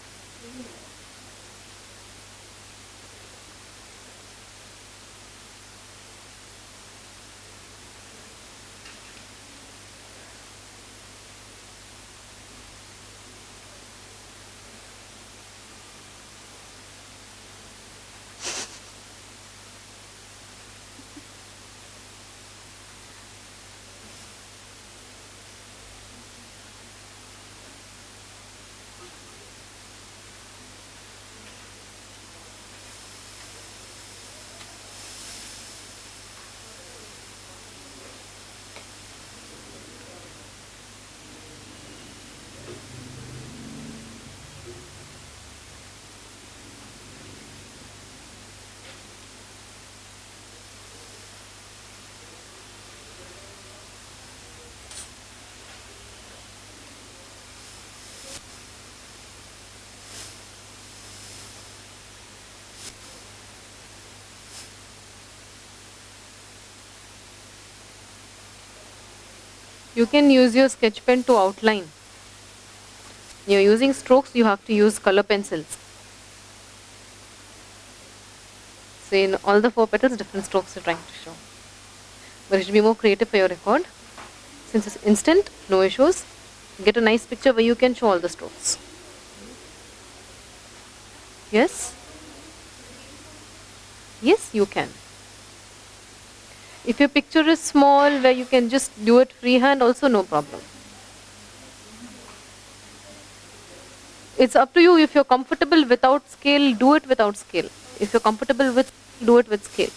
You can use your sketch pen to outline. You're using strokes, you have to use color pencils. So in all the 4 petals, different strokes you're trying to show. But it should be more creative for your record. Since it's instant, no issues. Get a nice picture where you can show all the strokes. Yes? Yes, you can. If your picture is small, where you can just do it freehand, also no problem. It's up to you. If you're comfortable without scale, do it without scale. If you're comfortable with, do it with scale.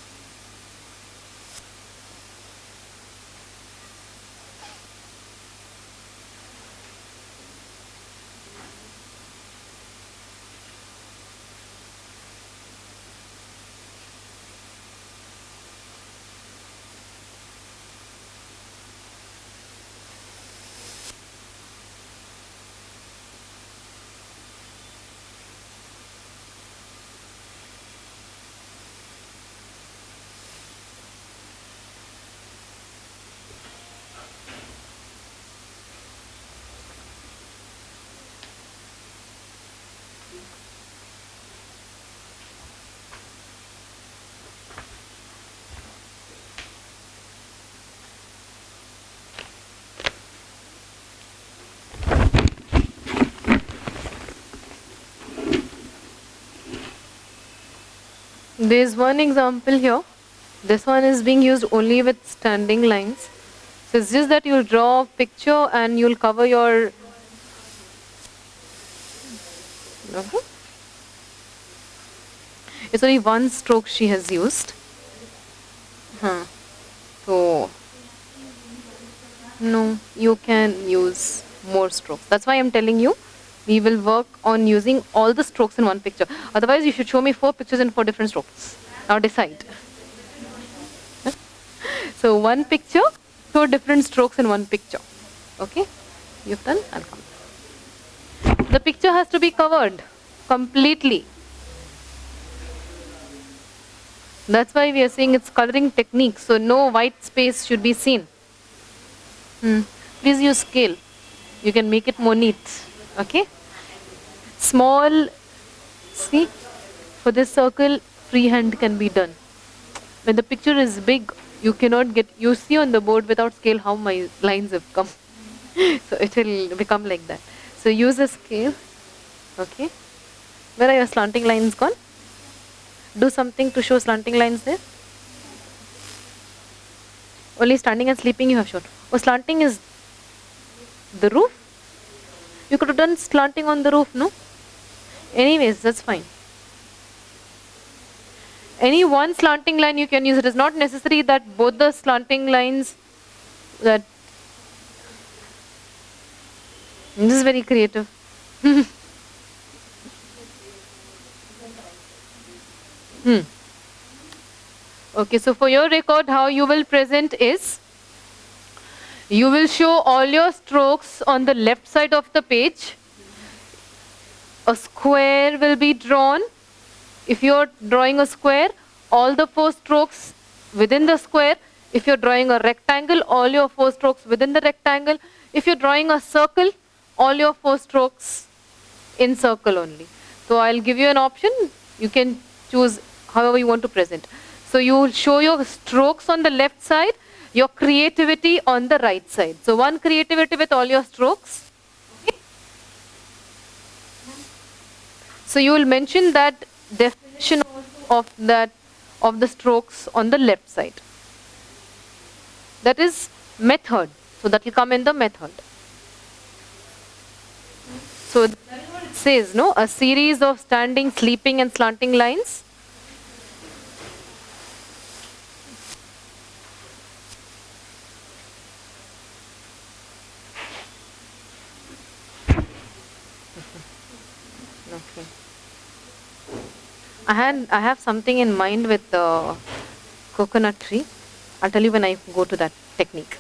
There is one example here. This one is being used only with standing lines. So it's just that you'll draw a picture and you'll cover your. Okay. It's only one stroke she has used. So no, you can use more strokes. That's why I'm telling you, we will work on using all the strokes in one picture. Otherwise, you should show me 4 pictures in 4 different strokes. Now decide. So one picture, 4 different strokes in one picture. Okay? You've done? I'll come. The picture has to be covered completely. That's why we are saying it's coloring technique. So no white space should be seen. Please use scale. You can make it more neat. Okay? Small, see, for this circle, freehand can be done. When the picture is big, you cannot get, you see on the board without scale how my lines have come. So it will become like that. So use a scale. Okay? Where are your slanting lines gone? Do something to show slanting lines there. Only standing and sleeping you have shown. Oh, slanting is the roof? You could have done slanting on the roof, no? Anyways, that's fine. Any one slanting line you can use. It is not necessary that both the slanting lines that. This is very creative. Okay, so for your record, how you will present is, you will show all your strokes on the left side of the page. A square will be drawn. If you're drawing a square, all the 4 strokes within the square. If you're drawing a rectangle, all your 4 strokes within the rectangle. If you're drawing a circle, all your 4 strokes in circle only. So I'll give you an option. You can choose however you want to present. So you will show your strokes on the left side, your creativity on the right side. So one creativity with all your strokes. Okay. So you will mention that definition of the strokes on the left side. That is method. So that will come in the method. So that is what it says, no? A series of standing, sleeping and slanting lines. Okay. I have something in mind with the coconut tree. I'll tell you when I go to that technique.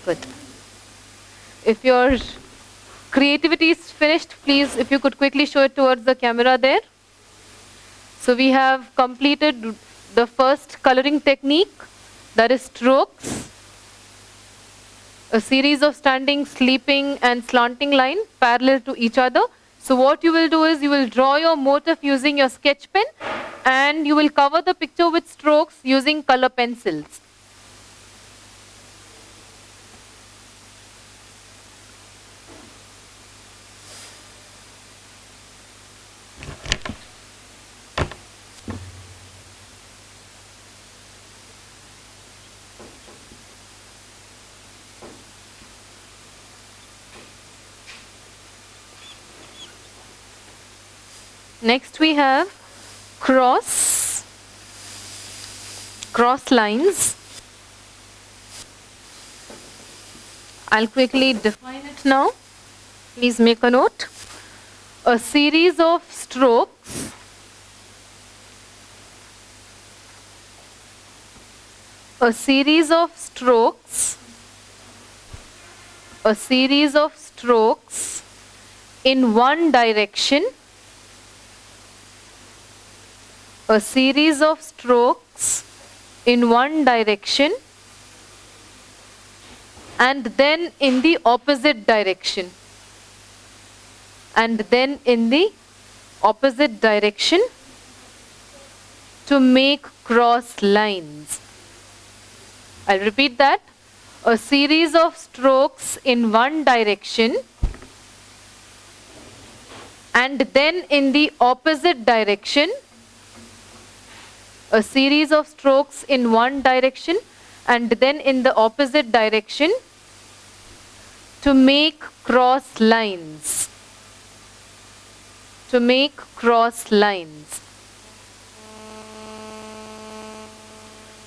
Good. If your creativity is finished, please, if you could quickly show it towards the camera there. So we have completed the first coloring technique, that is strokes. A series of standing, sleeping and slanting line parallel to each other. So what you will do is you will draw your motif using your sketch pen and you will cover the picture with strokes using color pencils. Next we have cross lines. I'll quickly define it now. Please make a note. A series of strokes in one direction. A series of strokes in one direction and then in the opposite direction. And then in the opposite direction to make cross lines. I'll repeat that. A series of strokes in one direction and then in the opposite direction. A series of strokes in one direction and then in the opposite direction to make cross lines. To make cross lines.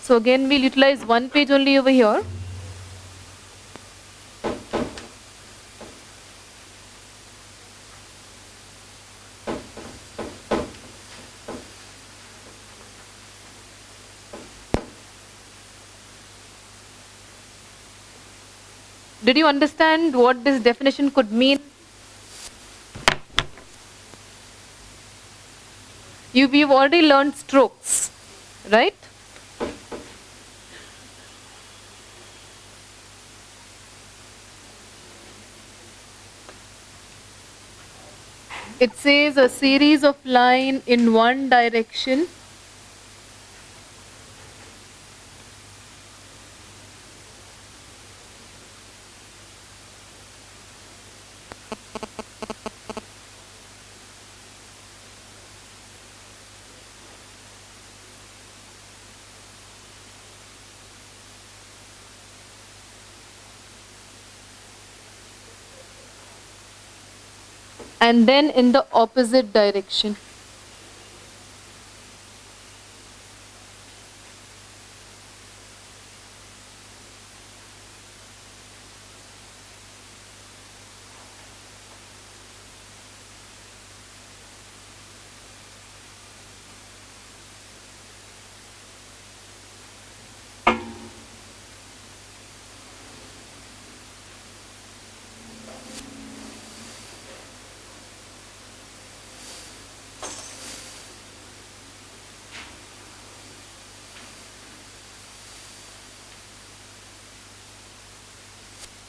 So again we'll utilize one page only over here. Did you understand what this definition could mean? We've already learned strokes, right? It says a series of line in one direction and then in the opposite direction.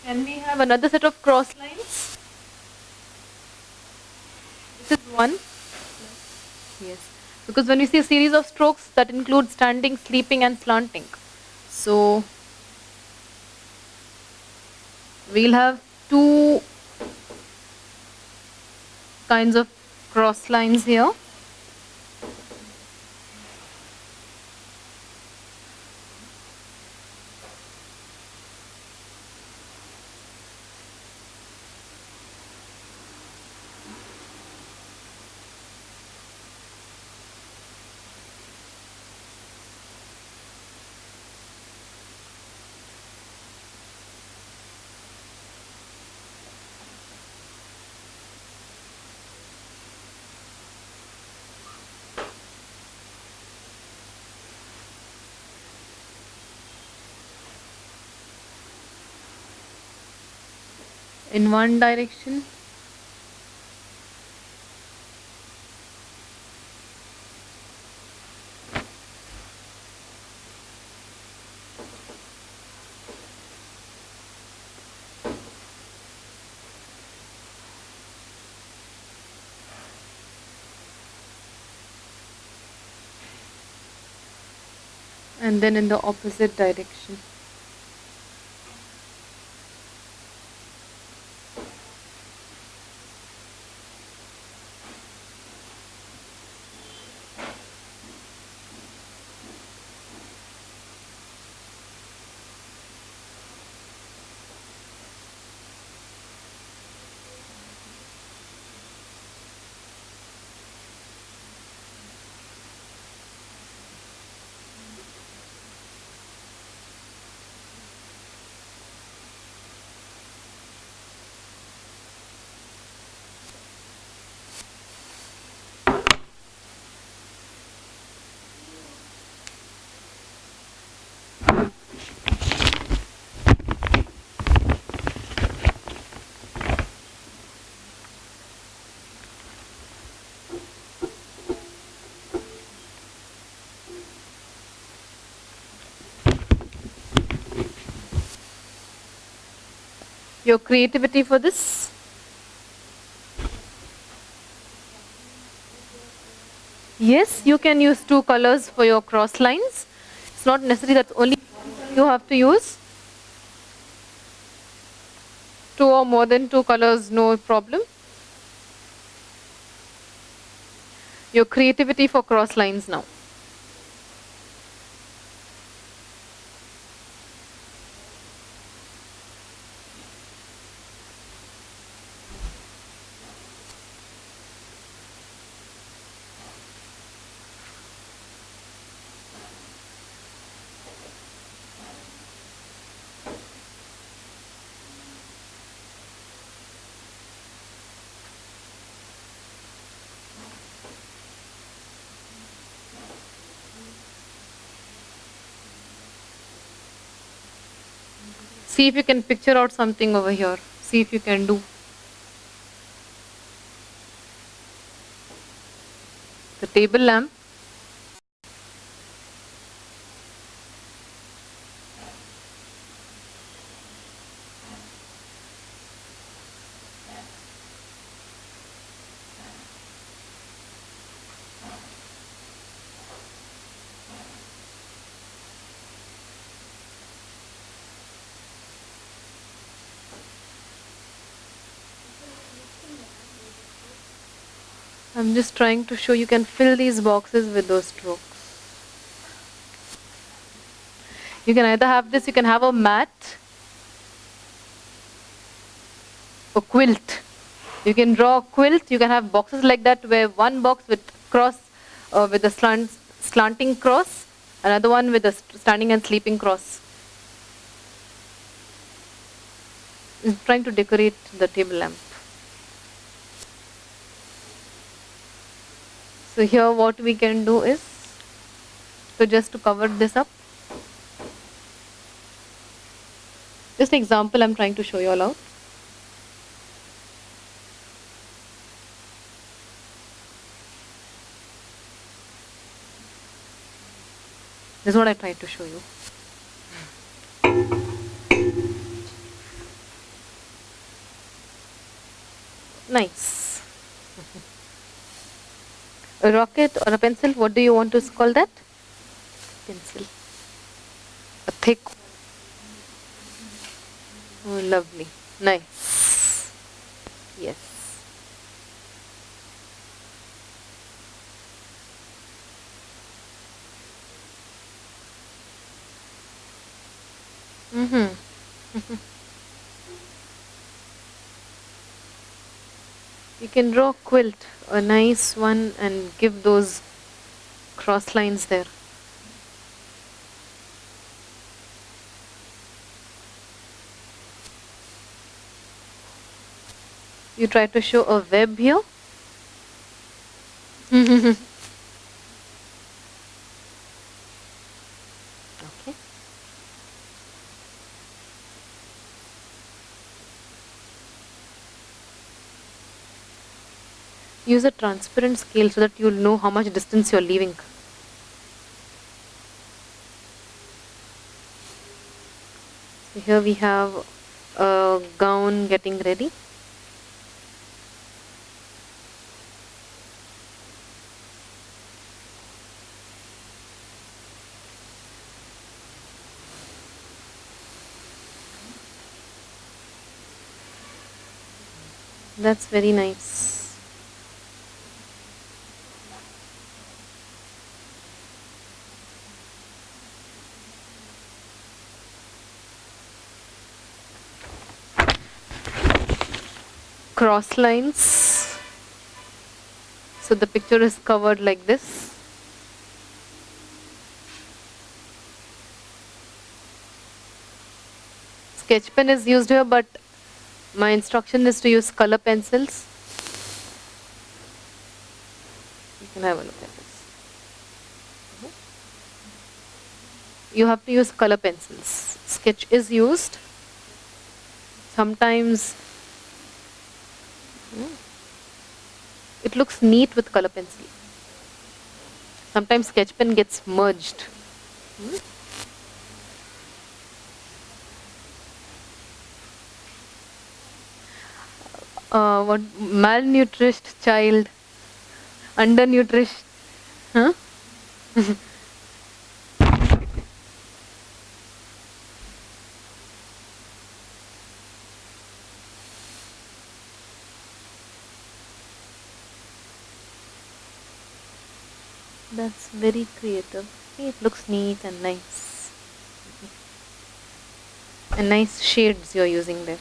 Can we have another set of cross lines? This is one. Yes. Because when we see a series of strokes, that includes standing, sleeping, and slanting. So we'll have two kinds of cross lines here. In one direction. And then in the opposite direction. Your creativity for this? Yes, you can use two colors for your cross lines. It's not necessary that's only you have to use. Two or more than two colors, no problem. Your creativity for cross lines now. See if you can picture out something over here. See if you can do. The table lamp. I'm just trying to show you can fill these boxes with those strokes. You can either have this, you can have a mat, a quilt. You can draw a quilt, you can have boxes like that where one box with cross, with a slanting cross, another one with a standing and sleeping cross. I'm trying to decorate the table lamp. So here what we can do is, so just to cover this up, just an example I'm trying to show you all out. This is what I tried to show you. Nice. A rocket or a pencil, what do you want to call that? Pencil. A thick. Oh, lovely. Nice. Yes. You can draw a quilt, a nice one, and give those cross lines there. You try to show a web here. Okay. Use a transparent scale so that you'll know how much distance you're leaving. So here we have a gown getting ready. That's very nice. Cross lines. So the picture is covered like this. Sketch pen is used here, but my instruction is to use color pencils. You can have a look at this. You have to use color pencils. Sketch is used. Sometimes it looks neat with color pencil. Sometimes sketch pen gets merged. What malnourished child, undernourished, huh? That's very creative. See, it looks neat and nice. And nice shades you're using there.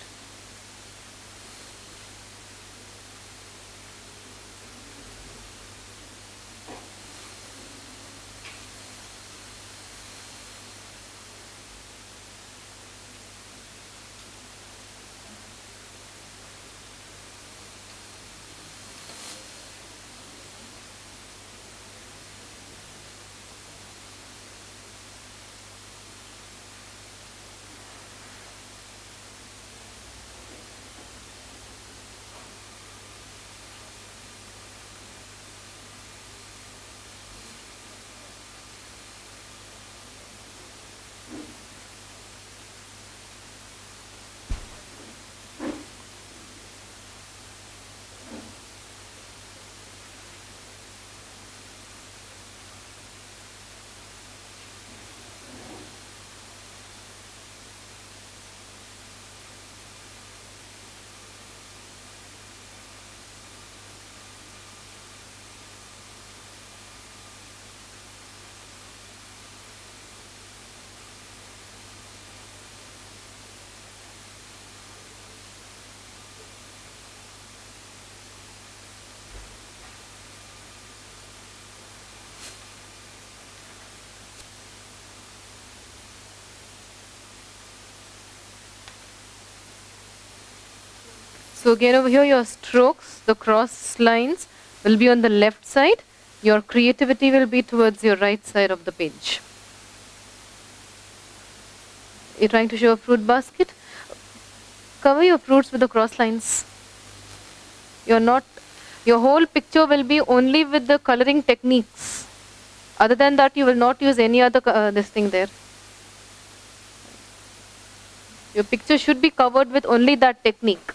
So again over here your strokes, the cross lines will be on the left side. Your creativity will be towards your right side of the page. You're trying to show a fruit basket. Cover your fruits with the cross lines. Your whole picture will be only with the coloring techniques. Other than that, you will not use any other this thing there. Your picture should be covered with only that technique.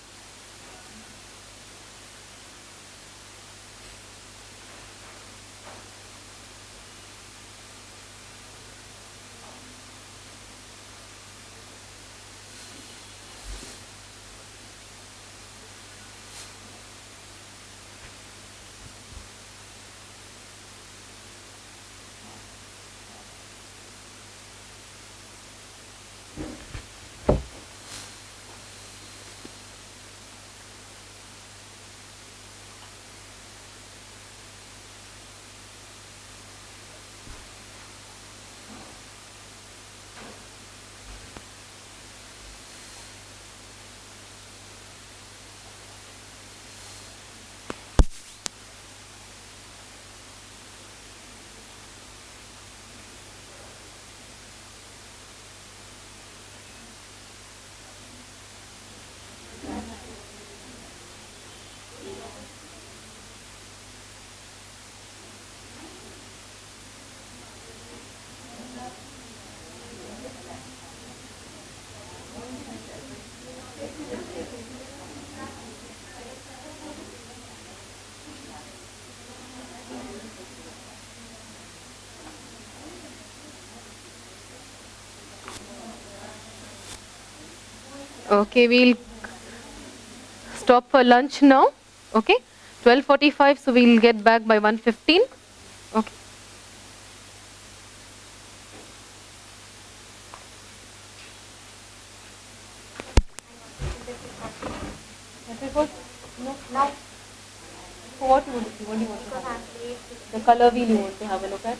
Okay, we'll stop for lunch now. Okay, 12:45. So we'll get back by 1:15. Okay. No, now. So what you want to see? What do you want to have? The color wheel you want to have a look at?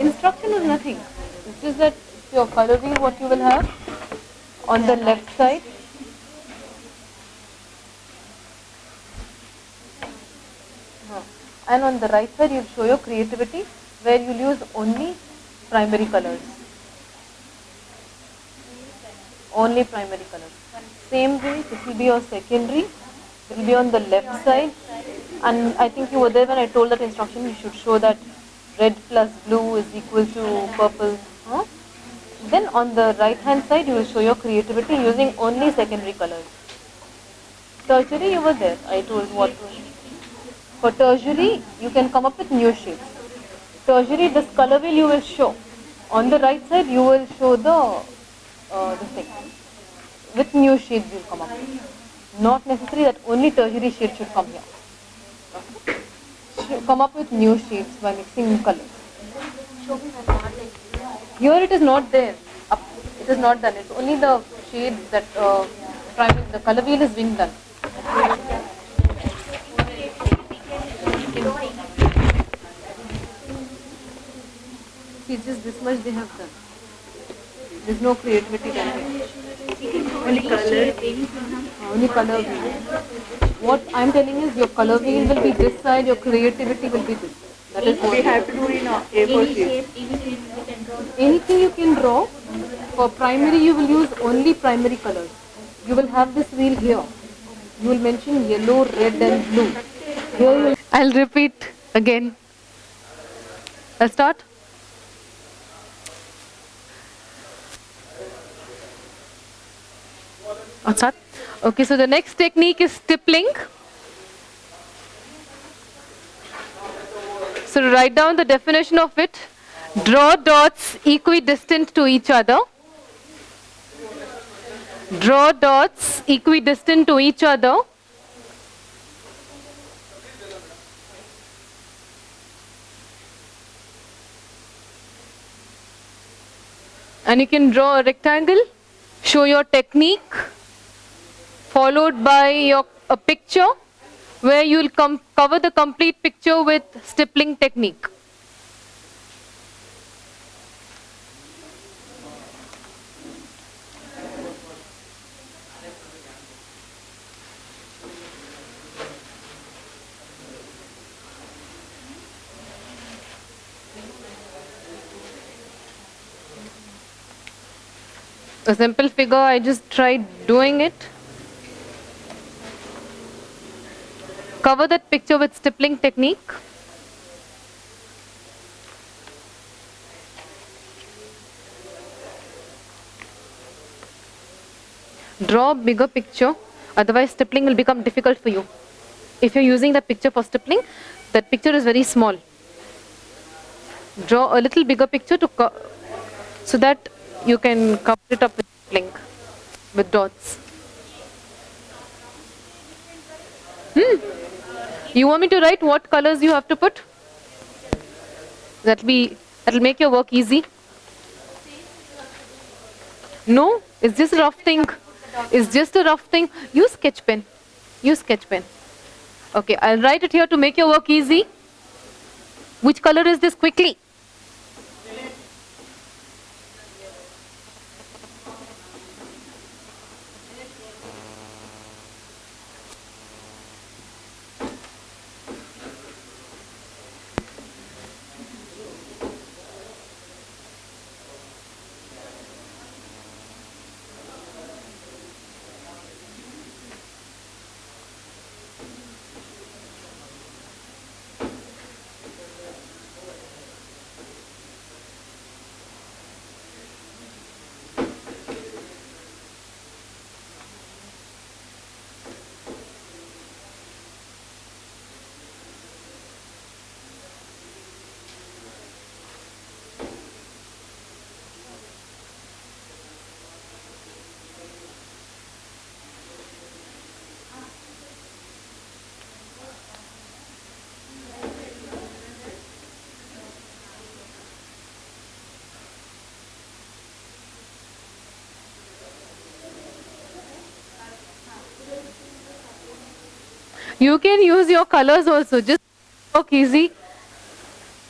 Instruction is nothing. It's just that your color wheel, what you will have on the left side. And on the right side, you'll show your creativity where you'll use only primary colors. Only primary colors. Same way, this will be your secondary. It will be on the left side. And I think you were there when I told that instruction. You should show that red plus blue is equal to purple. Huh? Then on the right hand side, you will show your creativity using only secondary colors. Tertiary, you were there. I told what to. For tertiary, you can come up with new shapes. Tertiary, this color wheel you will show. On the right side, you will show this thing. With new shades you will come up with. Not necessary that only tertiary shade should come here. Okay. Should come up with new shades by mixing colors. Here it is not there. It is not done. It's only the shades that the color wheel is being done. See, just this much they have done. There's no creativity done here. Only color. Only color wheel. What I'm telling is your color wheel will be this side, your creativity will be this. That is what we have to do in A4 sheet. Anything you can draw. For primary, you will use only primary colors. You will have this wheel here. You will mention yellow, red, and blue. Here you will. I'll repeat again. I'll start. Okay, so the next technique is stippling. So write down the definition of it. Draw dots equidistant to each other. Draw dots equidistant to each other. And you can draw a rectangle. Show your technique. Followed by a picture where you will cover the complete picture with stippling technique. A simple figure, I just tried doing it. Cover that picture with stippling technique. Draw a bigger picture, otherwise stippling will become difficult for you. If you're using that picture for stippling, that picture is very small. Draw a little bigger picture so that you can cover it up with stippling, with dots. You want me to write what colors you have to put? That'll make your work easy. No, it's just a rough thing. It's just a rough thing. Use sketch pen. Use sketch pen. Okay, I'll write it here to make your work easy. Which color is this? Quickly. You can use your colors also. Just work easy.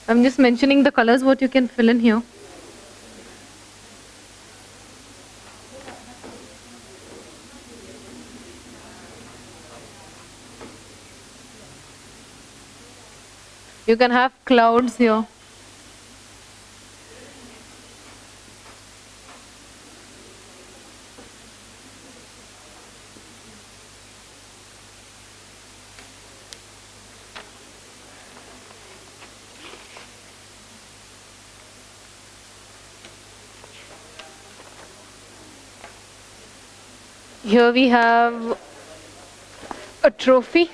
I'm just mentioning the colors what you can fill in here. You can have clouds here. Here we have a trophy.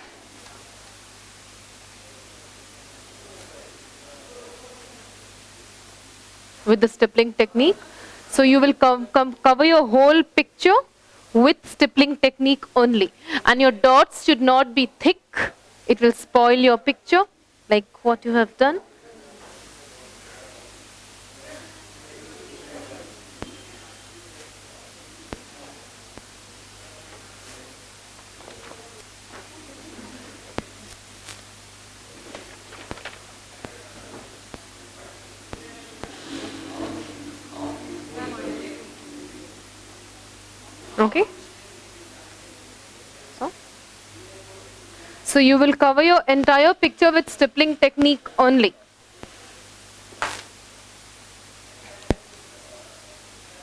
With the stippling technique. So you will cover your whole picture with stippling technique only. And your dots should not be thick. It will spoil your picture, like what you have done. Okay. So you will cover your entire picture with stippling technique only.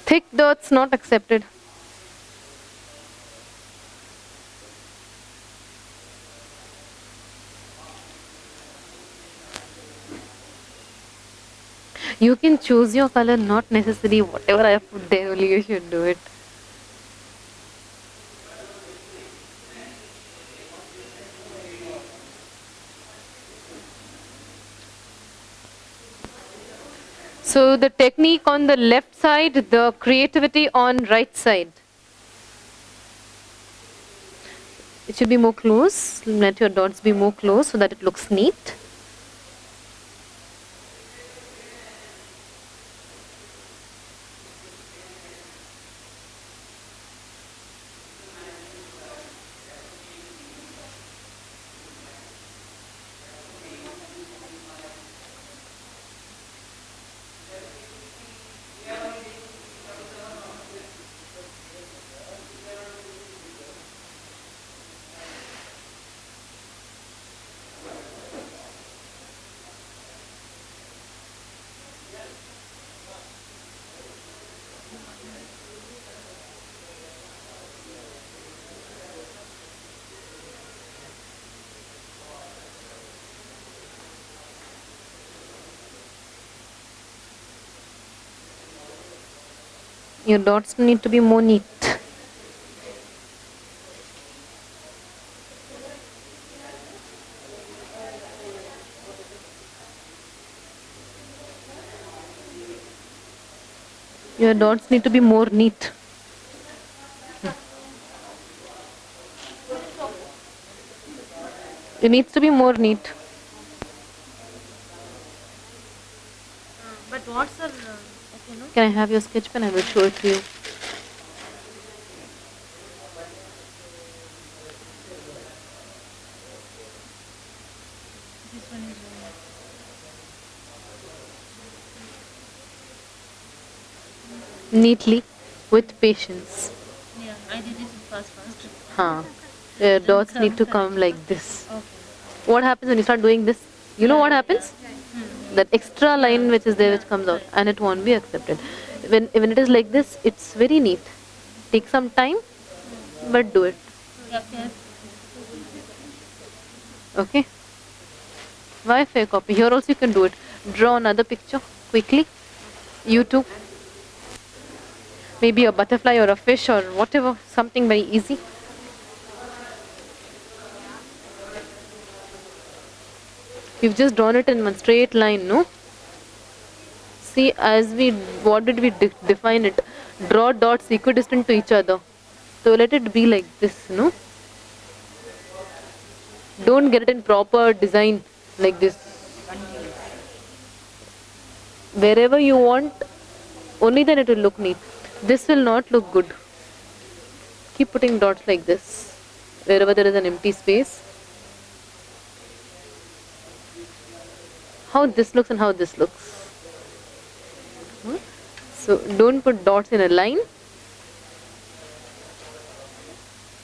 Thick dots not accepted. You can choose your color, not necessarily whatever I put there, only you should do it. So the technique on the left side, the creativity on right side. It should be more close. Let your dots be more close so that it looks neat. Your dots need to be more neat. Your dots need to be more neat. It needs to be more neat. But dots are okay, no? Can I have your sketch pen? I will show it to you. This one is Neatly, with patience. yeah. I did it fast. Huh. The dots need to come like this. Okay. What happens when you start doing this? You know what happens? That extra line which is there which comes out and it won't be accepted. When it is like this, it's very neat. Take some time, but do it. Yeah, yeah. Okay? Why fair copy? Here also you can do it. Draw another picture quickly. You too. Maybe a butterfly or a fish or whatever. Something very easy. You've just drawn it in one straight line, no? See, what did we define it? Draw dots equidistant to each other. So let it be like this, no? Don't get it in proper design like this. Wherever you want, only then it will look neat. This will not look good. Keep putting dots like this. Wherever there is an empty space. How this looks and how this looks. So don't put dots in a line.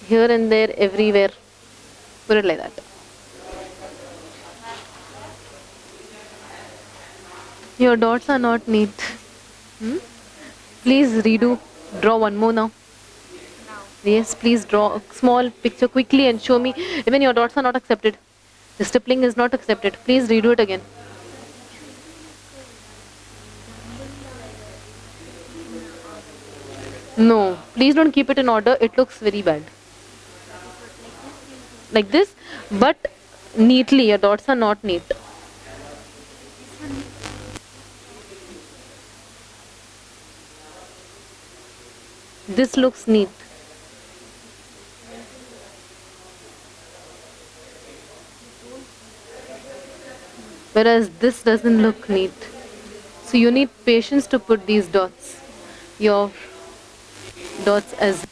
Here and there, everywhere. Put it like that. Your dots are not neat. Please redo. Draw one more now. Yes, please draw a small picture quickly and show me. Even your dots are not accepted. The stippling is not accepted. Please redo it again. No, please don't keep it in order. It looks very bad. Like this, but neatly. Your dots are not neat. This looks neat. Whereas this doesn't look neat. So you need patience to put these dots. Your dots as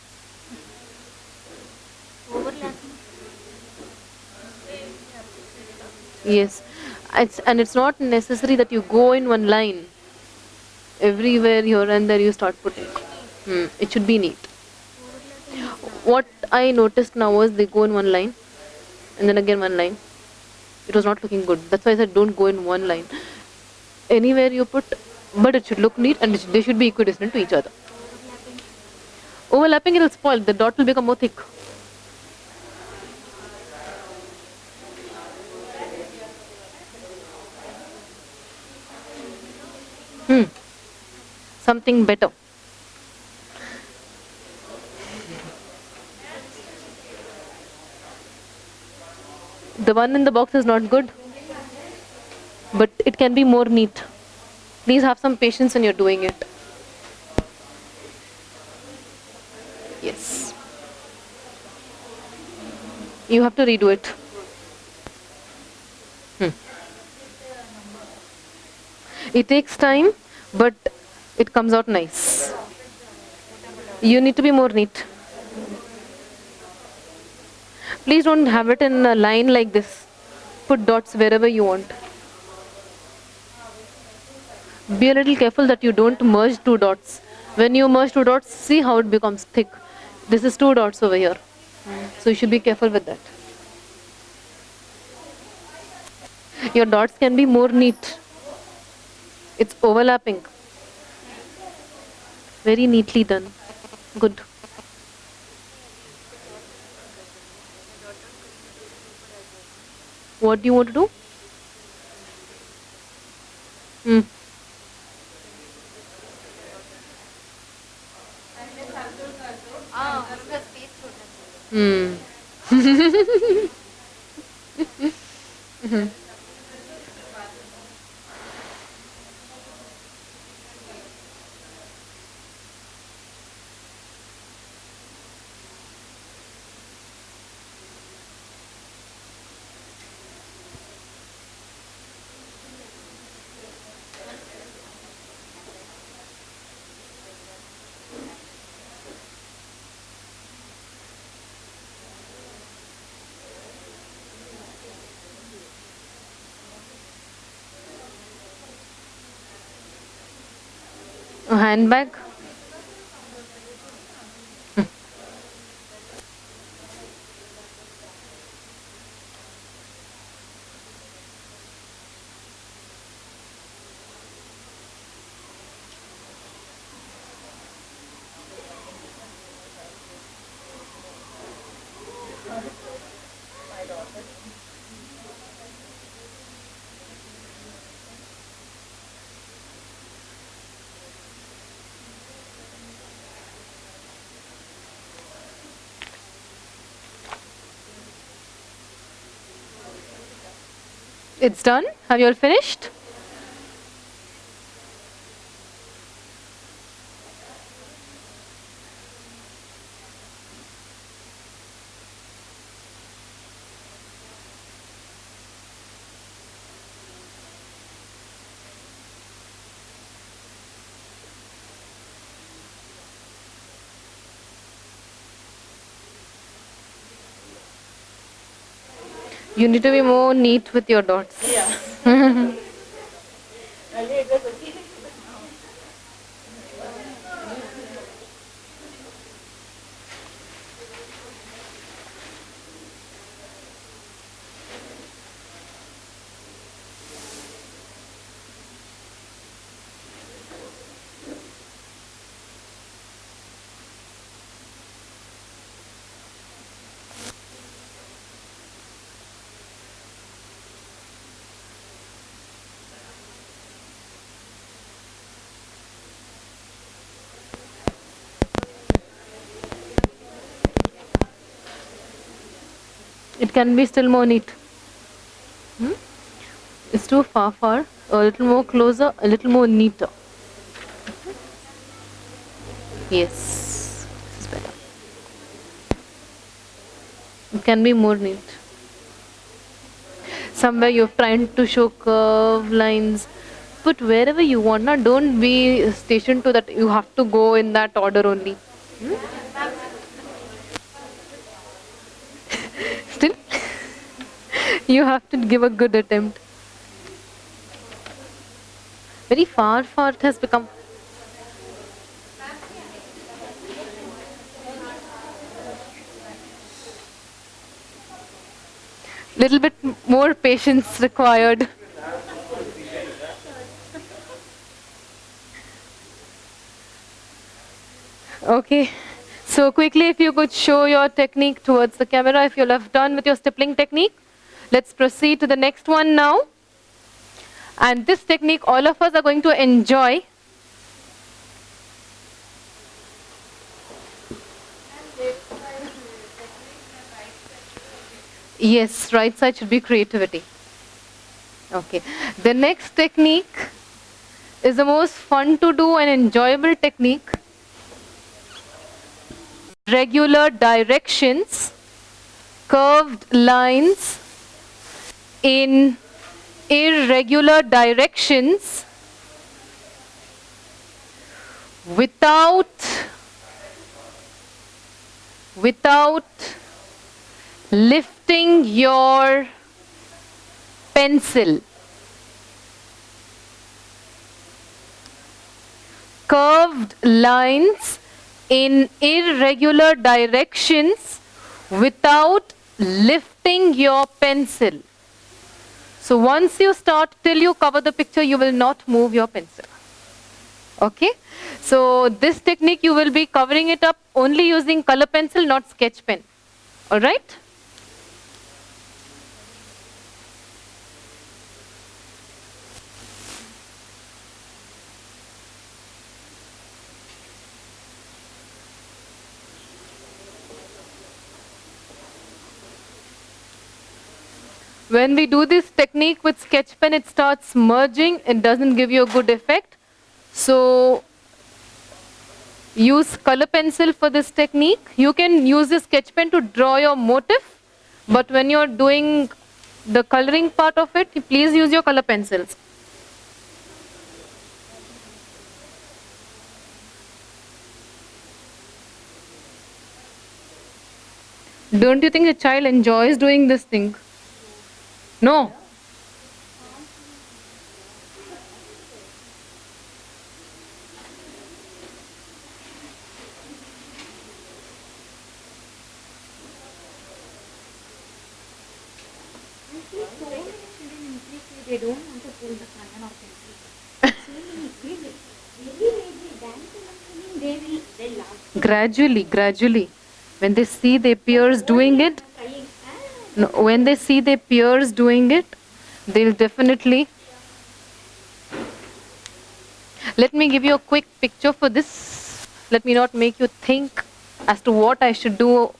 Overlapping. yes. It's not necessary that you go in one line. Everywhere here and there you start putting. It should be neat. What I noticed now was they go in one line and then again one line. It was not looking good. That's why I said don't go in one line. Anywhere you put, but it should look neat and they should be equidistant to each other. Overlapping it will spoil. The dot will become more thick. Something better. The one in the box is not good, but it can be more neat. Please have some patience when you're doing it. Yes. You have to redo it. It takes time, but it comes out nice. You need to be more neat. Please don't have it in a line like this. Put dots wherever you want. Be a little careful that you don't merge two dots. When you merge two dots, see how it becomes thick. This is two dots over here. So you should be careful with that. Your dots can be more neat. It's overlapping. Very neatly done. Good. What do you want to do? Hmm. A handbag. It's done. Have you all finished? You need to be more neat with your dots. Yeah. Earlier it was okay. It can be still more neat. It's too far. A little more closer, a little more neater. Yes, this is better. It can be more neat. Somewhere you're trying to show curve lines, put wherever you want. Now, don't be stationed to that you have to go in that order only. Still, you have to give a good attempt. Very far it has become. Little bit more patience required. Okay. So quickly, if you could show your technique towards the camera, if you'll have done with your stippling technique. Let's proceed to the next one now. And this technique, all of us are going to enjoy. Yes, right side should be creativity. Okay. The next technique is the most fun to do and enjoyable technique. Regular directions, curved lines in irregular directions without lifting your pencil. Curved lines in irregular directions without lifting your pencil. So once you start, till you cover the picture, you will not move your pencil. Okay? So this technique you will be covering it up only using color pencil, not sketch pen. Alright? When we do this technique with sketch pen, it starts merging. It doesn't give you a good effect. So use color pencil for this technique. You can use the sketch pen to draw your motif, but when you're doing the coloring part of it, please use your color pencils. Don't you think a child enjoys doing this thing? No. They don't want to pull the crayon or pencil. So many kids, very lazy, dancing and singing, they laugh. Gradually. When they see their peers doing it, Crying. no, when they see their peers doing it, they'll definitely. Let me give you a quick picture for this. Let me not make you think as to what I should do.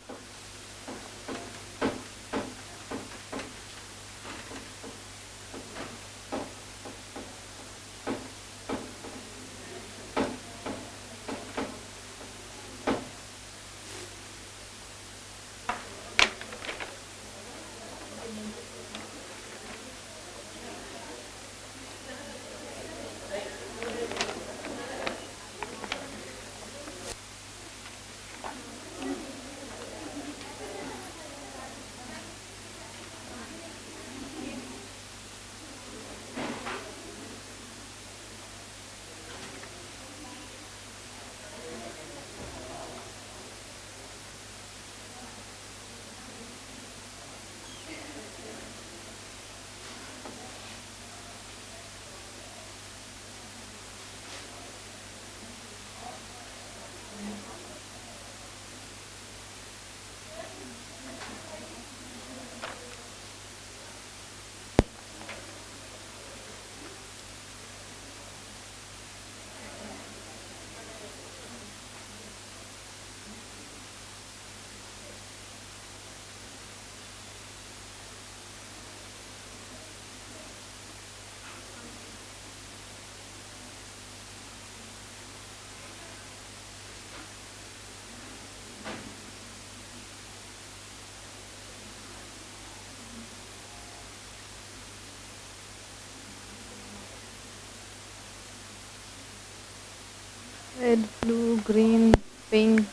Red, blue, green, pink,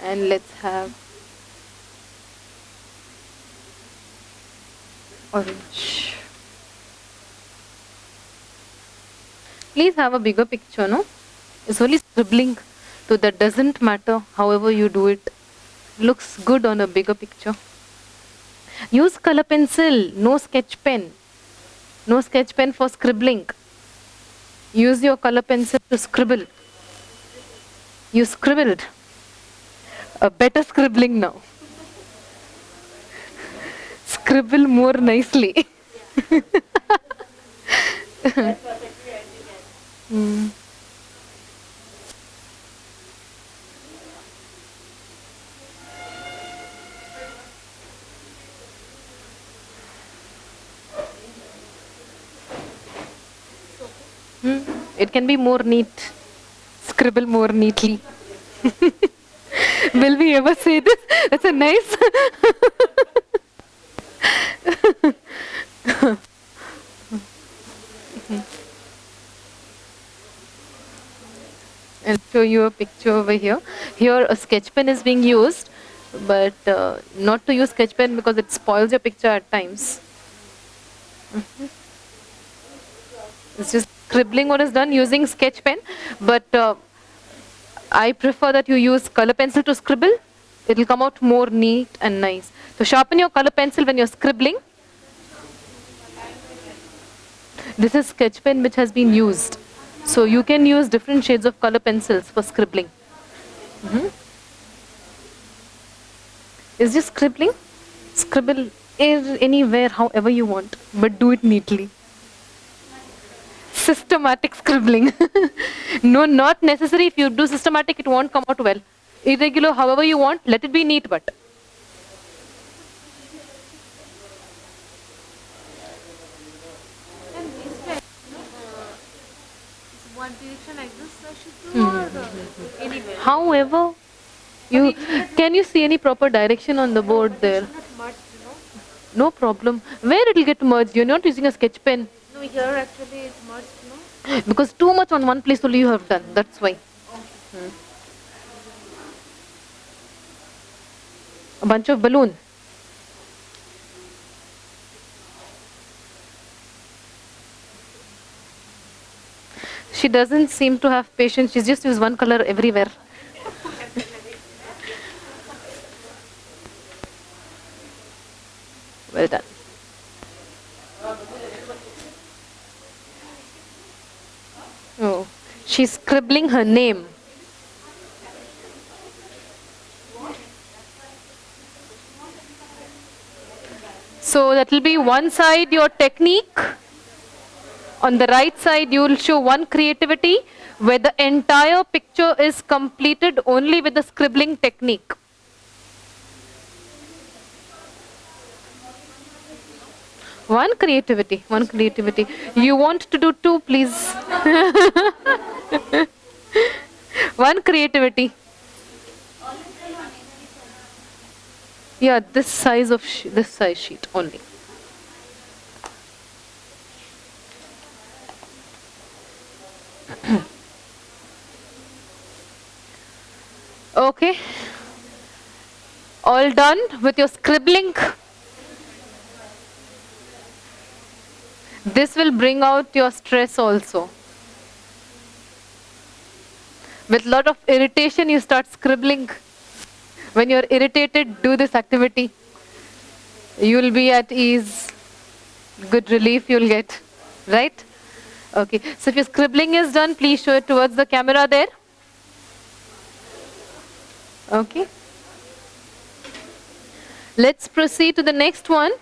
and let's have orange. Please have a bigger picture, no? It's only scribbling, so that doesn't matter however you do it. Looks good on a bigger picture. Use color pencil, no sketch pen. No sketch pen for scribbling. Use your color pencil to scribble. You scribbled. A better scribbling now. Scribble more nicely. Mm. It can be more neat. Scribble more neatly. Will we ever say this? That's a nice. I'll show you a picture over here. Here a sketch pen is being used, but not to use sketch pen because it spoils your picture at times. It's just scribbling what is done using sketch pen, but I prefer that you use color pencil to scribble. It will come out more neat and nice. So sharpen your color pencil when you're scribbling. This is sketch pen which has been used. So you can use different shades of color pencils for scribbling. Is just scribbling? Scribble anywhere, however you want, but do it neatly. Systematic scribbling. No, not necessary. If you do systematic, it won't come out well. Irregular, however you want, let it be neat, but. direction like this, should do or anywhere. However, you can you see any proper direction on the board there? Not merged, No problem. Where it will get merged? You're not using a sketch pen No, here actually it's merged, because too much on one place only you have done. That's why. A bunch of balloon. She doesn't seem to have patience. She's just used one color everywhere. Well done. Oh, she's scribbling her name. So that will be one side your technique. On the right side, you will show one creativity where the entire picture is completed only with the scribbling technique. One creativity, one creativity. You want to do two, please. One creativity. Yeah, this size of this size sheet only. Okay. All done with your scribbling. This will bring out your stress also. With lot of irritation, you start scribbling. When you're irritated, do this activity. You'll be at ease. Good relief you'll get. Right? Okay. So if your scribbling is done, please show it towards the camera there. Okay. Let's proceed to the next one.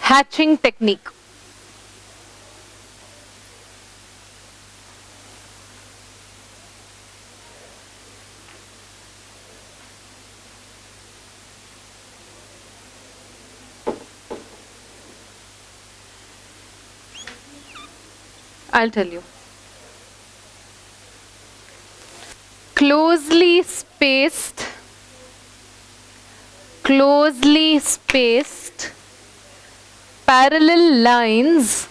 Hatching technique. I'll tell you. Closely spaced parallel lines,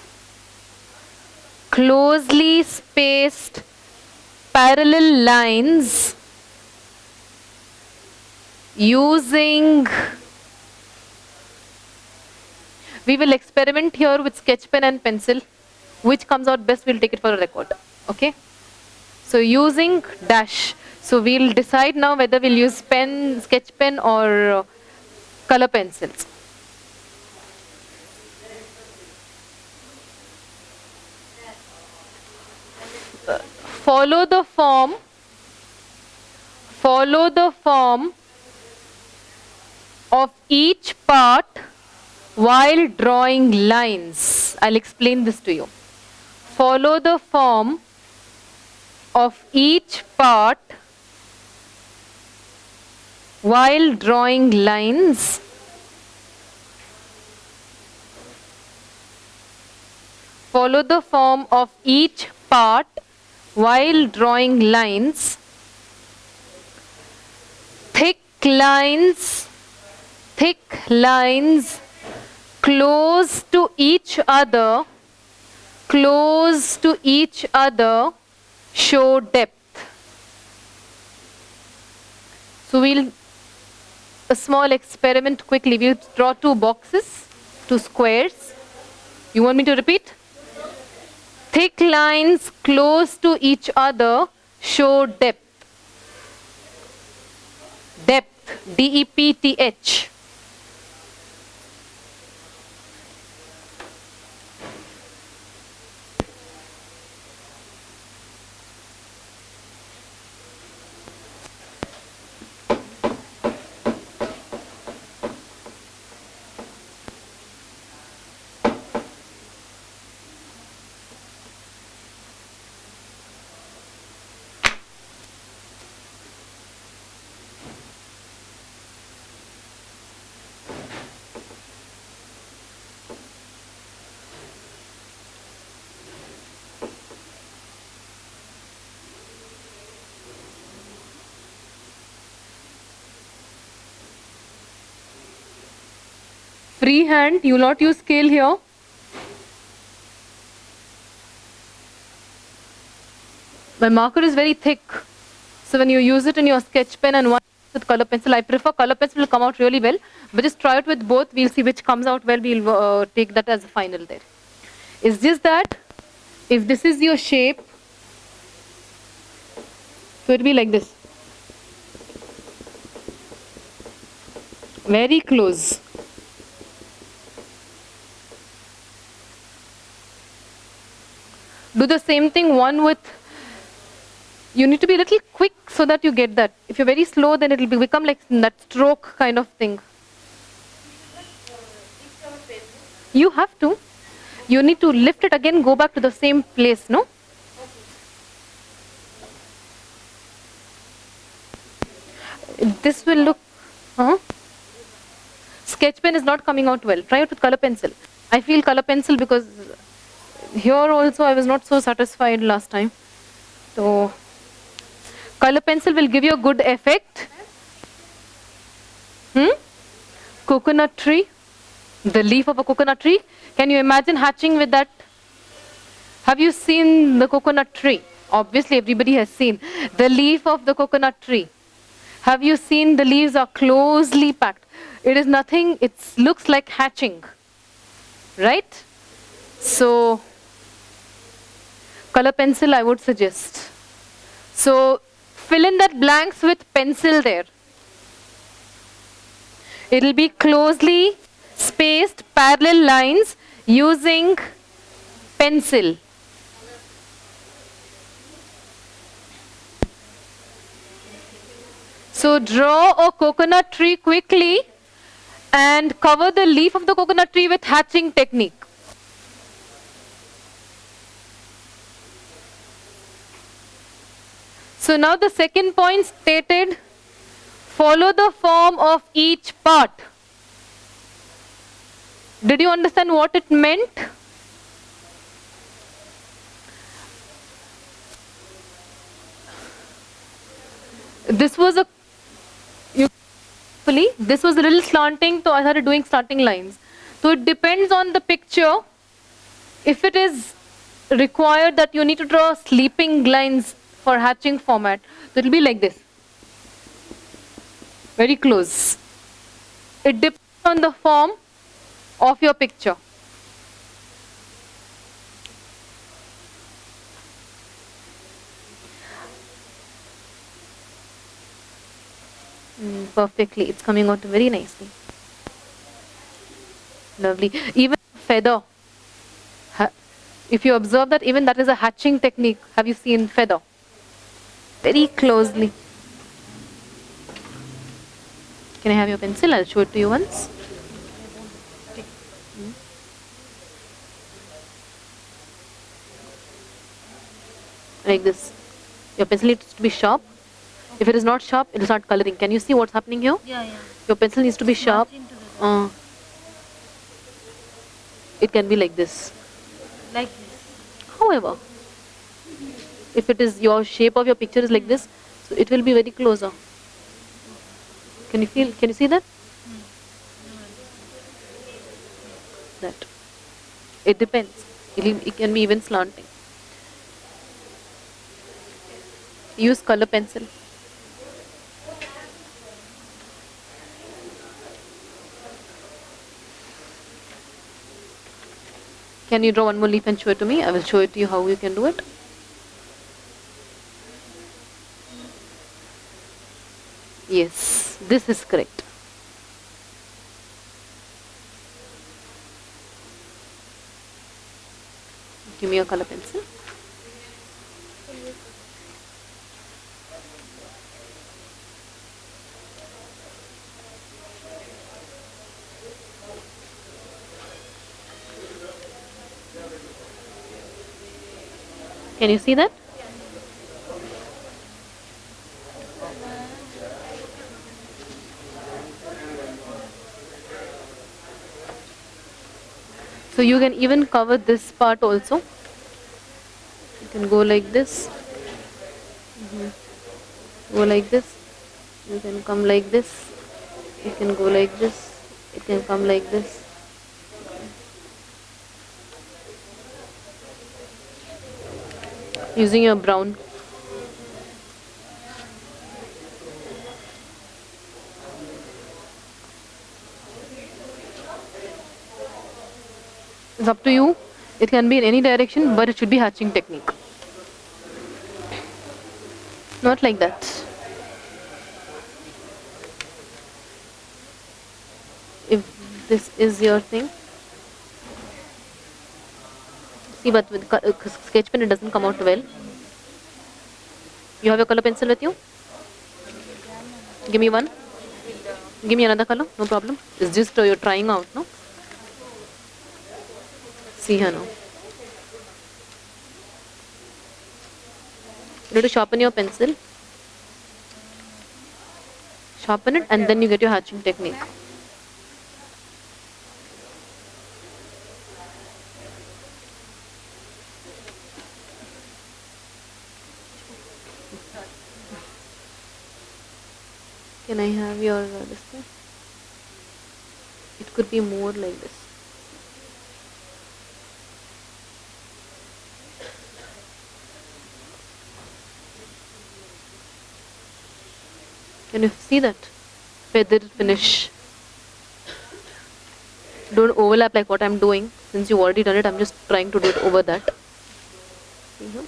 closely spaced parallel lines using, we will experiment here with sketch pen and pencil. Which comes out best, we'll take it for a record. Okay? So using dash. So we'll decide now whether we'll use pen, sketch pen or color pencils. Follow the form of each part while drawing lines. I'll explain this to you. Follow the form of each part while drawing lines. Follow the form of each part while drawing lines. Thick lines close to each other show depth. So we'll a small experiment quickly. We'll draw two boxes, two squares. You want me to repeat? Thick lines close to each other show depth. Depth, D-E-P-T-H. free hand, you will not use scale here. My marker is very thick, so when you use it in your sketch pen and one with color pencil, I prefer color pencil, will come out really well, but just try it with both, we'll see which comes out well, we'll take that as a final there. It's just that if this is your shape, so it will be like this, very close. Do the same thing one with, you need to be a little quick so that you get that. If you're very slow, then it will become like that stroke kind of thing. You have to. You need to lift it again, go back to the same place, no? This will look, sketch pen is not coming out well. Try it with color pencil. I feel color pencil because here also I was not so satisfied last time. So color pencil will give you a good effect. Coconut tree, the leaf of a coconut tree. Can you imagine hatching with that? Have you seen the coconut tree? Obviously everybody has seen the leaf of the coconut tree. Have you seen the leaves are closely packed? It is nothing, it looks like hatching, right? So color pencil I would suggest. So fill in that blanks with pencil there. It will be closely spaced parallel lines using pencil. So draw a coconut tree quickly and cover the leaf of the coconut tree with hatching technique. So now the second point stated, follow the form of each part. Did you understand what it meant? This was a little slanting, so I started doing slanting lines. So it depends on the picture. If it is required that you need to draw sleeping lines for hatching format, so it will be like this. Very close. It depends on the form of your picture. Perfectly, it's coming out very nicely. Lovely. Even feather. If you observe that, even that is a hatching technique. Have you seen feather? Very closely. Can I have your pencil? I'll show it to you once. Like this. Your pencil needs to be sharp. If it is not sharp, it will start coloring. Can you see what's happening here? Yeah. Your pencil needs to be sharp. It can be like this. Like this. However, if it is your shape of your picture is like this, so it will be very closer. Can you feel? Can you see that? That. It depends. It can be even slanting. Use color pencil. Can you draw one more leaf and show it to me? I will show it to you how you can do it. Yes, this is correct. Give me a color pencil. Can you see that? So you can even cover this part also. You can go like this. Go like this. You can come like this. You can go like this. You can come like this. using your brown. It's up to you. It can be in any direction, but it should be hatching technique. Not like that. If this is your thing. See, but with sketch pen it doesn't come out well. You have your color pencil with you? Give me one. Give me another color, no problem. It's just you're trying out, no? See here now. You need to sharpen your pencil. Sharpen it and then you get your hatching technique. Can I have your this thing? It could be more like this. Can you see that? Feather finish. Don't overlap like what I'm doing. Since you've already done it, I'm just trying to do it over that. See here?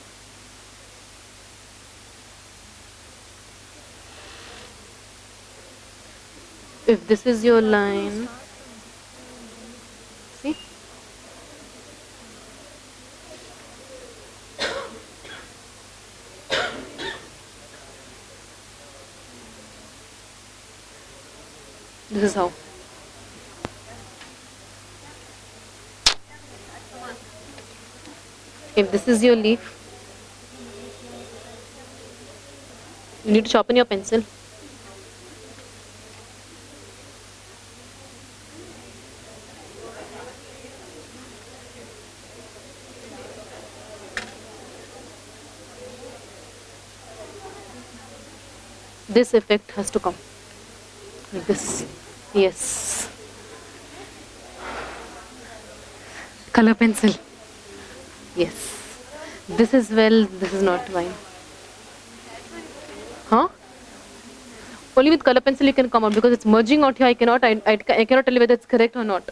If this is your line, see? This is how. If this is your leaf, you need to sharpen your pencil. This effect has to come like this. Yes. Color pencil. Yes. This is well, this is not fine. Huh? Only with color pencil you can come out because it's merging out here. I cannot tell you whether it's correct or not.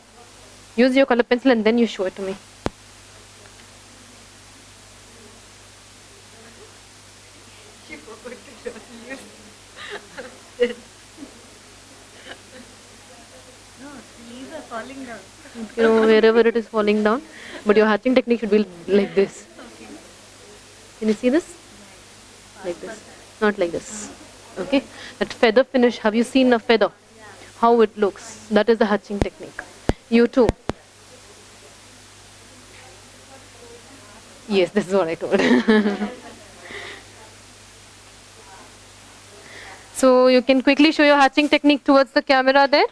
Use your color pencil and then you show it to me. Leaves are falling down. You know, wherever it is falling down. But your hatching technique should be like this. Can you see this? Like this. Not like this. Okay? That feather finish, have you seen a feather? How it looks. That is the hatching technique. You too. Yes, this is what I told. So you can quickly show your hatching technique towards the camera there.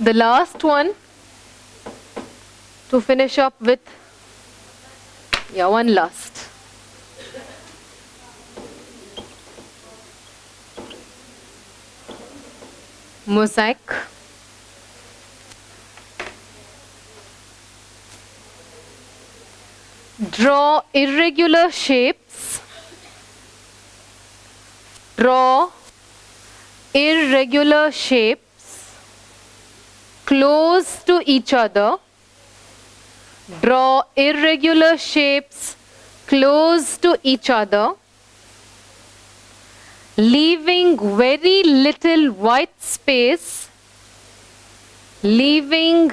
The last one to finish up with, yeah, one last. Mosaic. Draw irregular shapes. Draw irregular shapes close to each other. Draw irregular shapes close to each other, leaving very little white space, leaving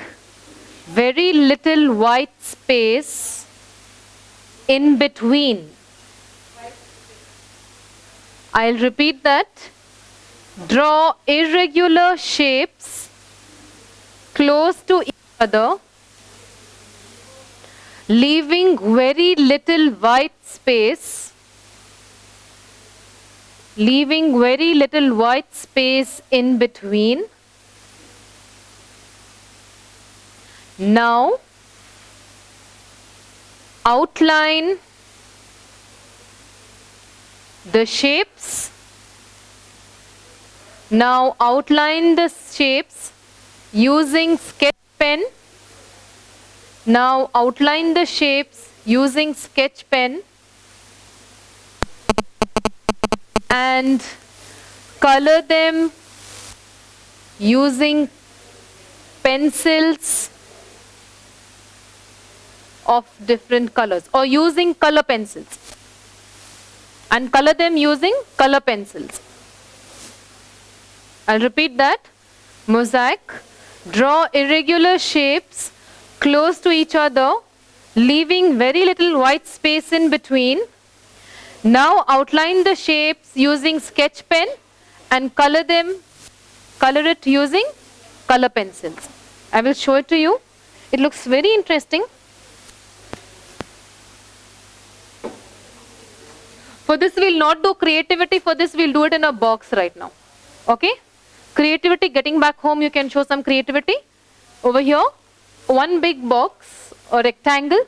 very little white space in between. I'll repeat that. Draw irregular shapes close to each other, leaving very little white space, in between. Now, outline the shapes. Now outline the shapes using sketch pen. Now outline the shapes using sketch pen and color them using pencils of different colors, or using color pencils, and color them using color pencils. I'll repeat that. Mosaic. Draw irregular shapes close to each other, leaving very little white space in between. Now outline the shapes using sketch pen and color it using color pencils. I will show it to you. It looks very interesting. For this we'll not do creativity, for this we'll do it in a box right now. Okay? Creativity, getting back home you can show some creativity. Over here, one big box or rectangle.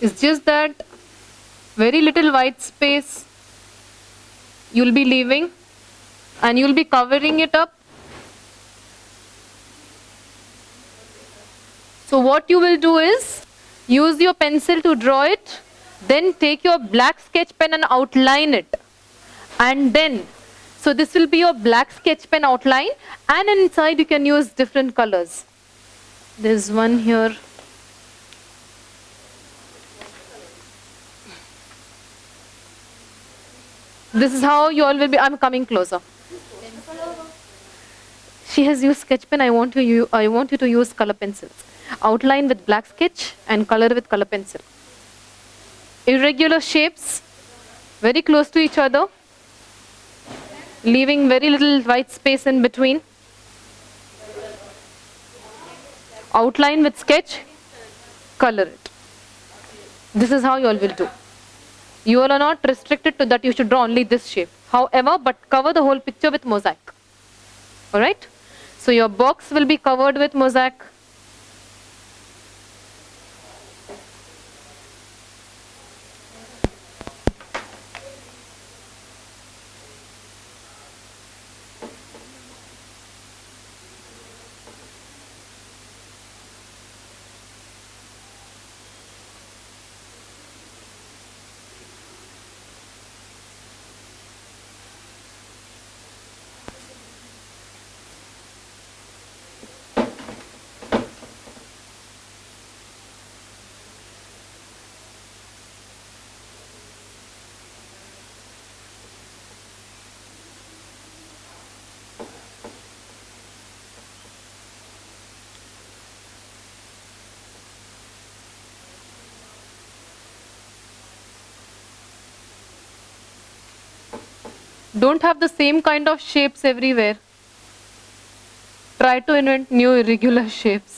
It's just that very little white space you'll be leaving and you'll be covering it up. So what you will do is use your pencil to draw it, then take your black sketch pen and outline it. And then, so this will be your black sketch pen outline, and inside you can use different colors. There's one here. This is how you all will be. I'm coming closer. She has used sketch pen. I want you to use color pencils. Outline with black sketch and color with color pencil. Irregular shapes, very close to each other, leaving very little white space in between. Outline with sketch, color it. This is how you all will do. You all are not restricted to that you should draw only this shape. However, but cover the whole picture with mosaic. Alright? So your box will be covered with mosaic. Don't have the same kind of shapes everywhere. Try to invent new irregular shapes.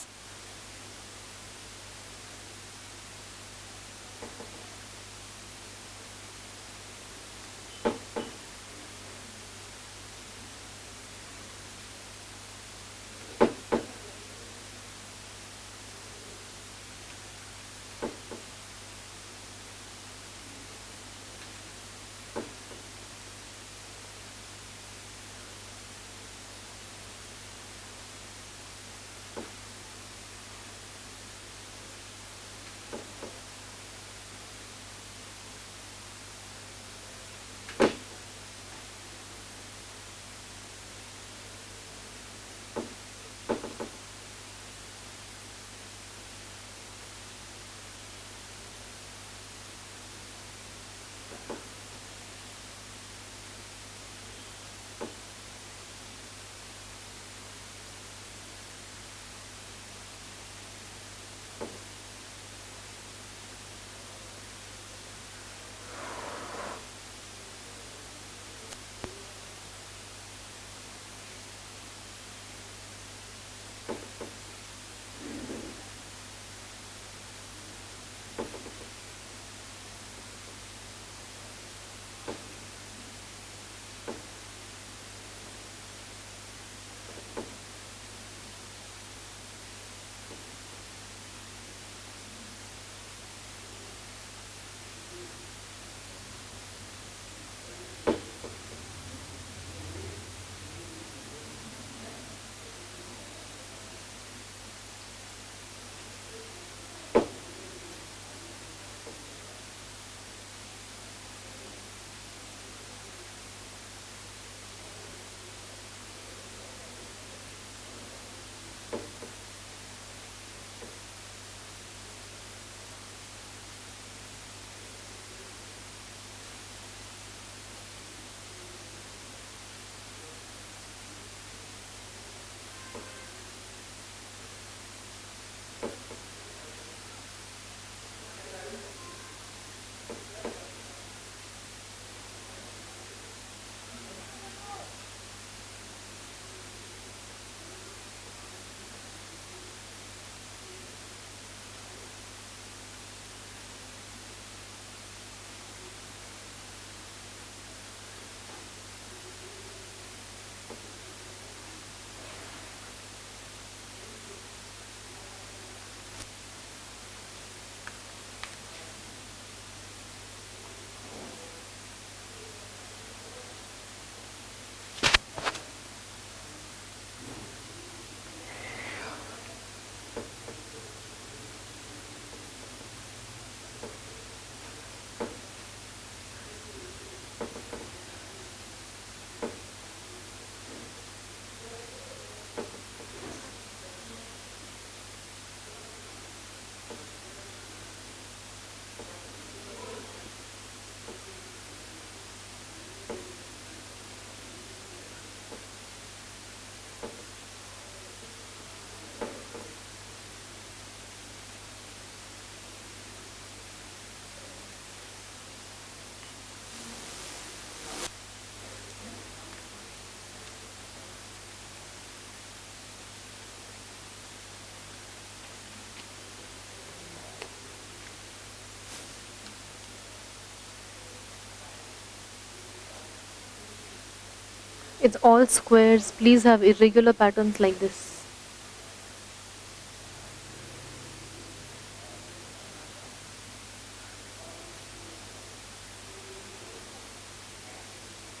It's all squares. Please have irregular patterns like this.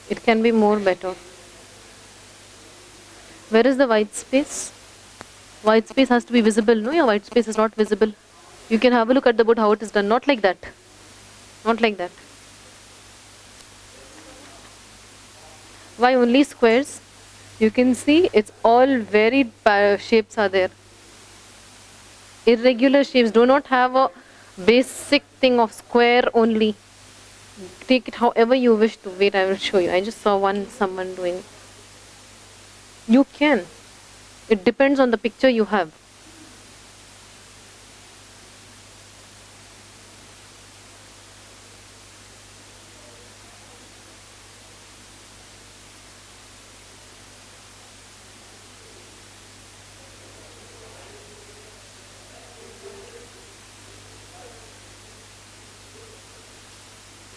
It can be more better. Where is the white space? White space has to be visible. No, your white space is not visible. You can have a look at the board how it is done. Not like that. Not like that. Why only squares? You can see it's all varied shapes are there. Irregular shapes do not have a basic thing of square only. Take it however you wish to. Wait, I will show you. I just saw someone doing. You can. It depends on the picture you have.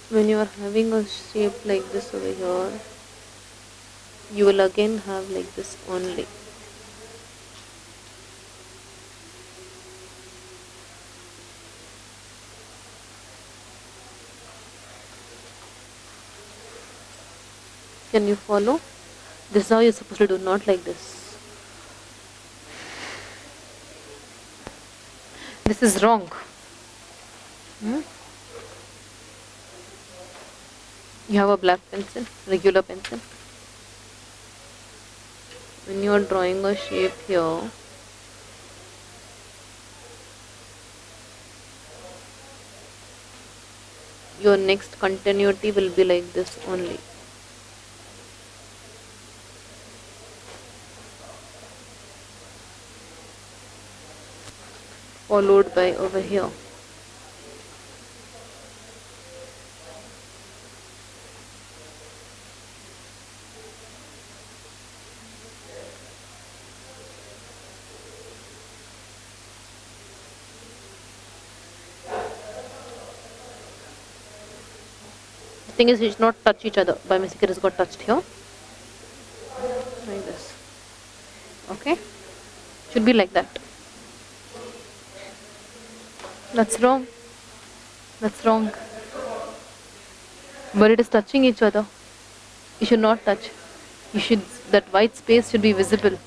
When you are having a shape like this over here, you will again have like this only. Can you follow? This is how you're supposed to do, not like this. This is wrong. You have a black pencil, regular pencil. When you are drawing a shape here, your next continuity will be like this only. Followed by over here. The thing is, it should not touch each other. By mistake, it has got touched here. Like this. Okay? Should be like that. That's wrong. That's wrong. But it is touching each other. You should not touch. That white space should be visible.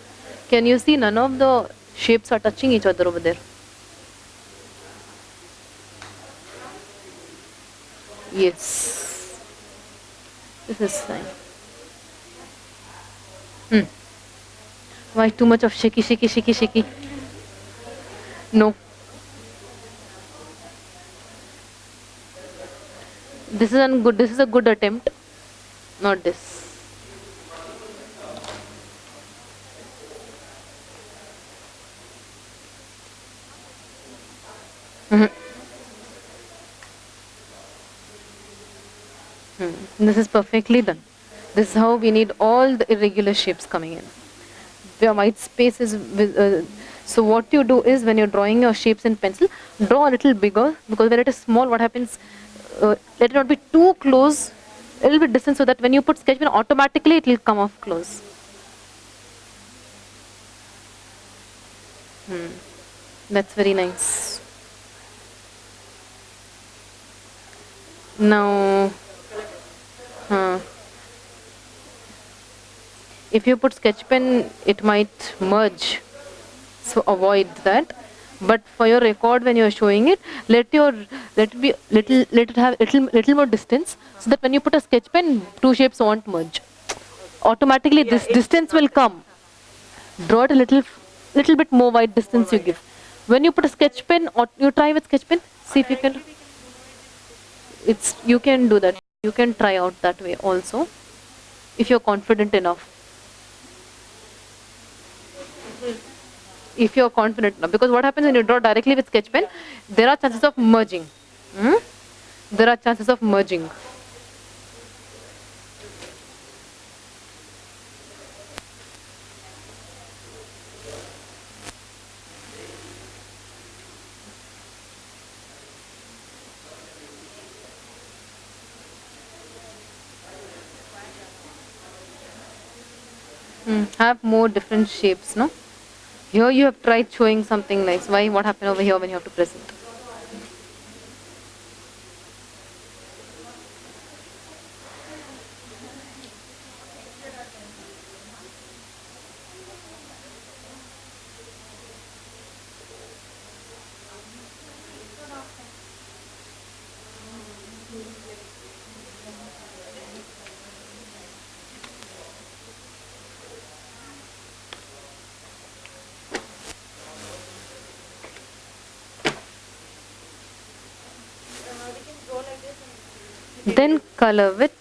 Can you see none of the shapes are touching each other over there? Yes. This is fine. Why too much of shaky, shaky, shaky, shaky? No. This is a good attempt. Not this. This is perfectly done. This is how we need all the irregular shapes coming in. Where white space is so what you do is when you're drawing your shapes in pencil, draw a little bigger, because when it is small, what happens, let it not be too close, a little bit distant, so that when you put sketch pen, automatically it will come off close. That's very nice. Now, if you put sketch pen, it might merge, so avoid that. But for your record, when you are showing it, let it have little more distance, so that when you put a sketch pen, two shapes won't merge. Automatically, this distance will come. Draw it a little bit more wide distance you give. When you put a sketch pen, or you try with sketch pen, see if you can. You can do that. You can try out that way also, if you're confident enough. If you're confident enough, because what happens when you draw directly with sketch pen, there are chances of merging. There are chances of merging. Have more different shapes, no? Here you have tried showing something nice. Why? What happened over here when you have to present? Then color with.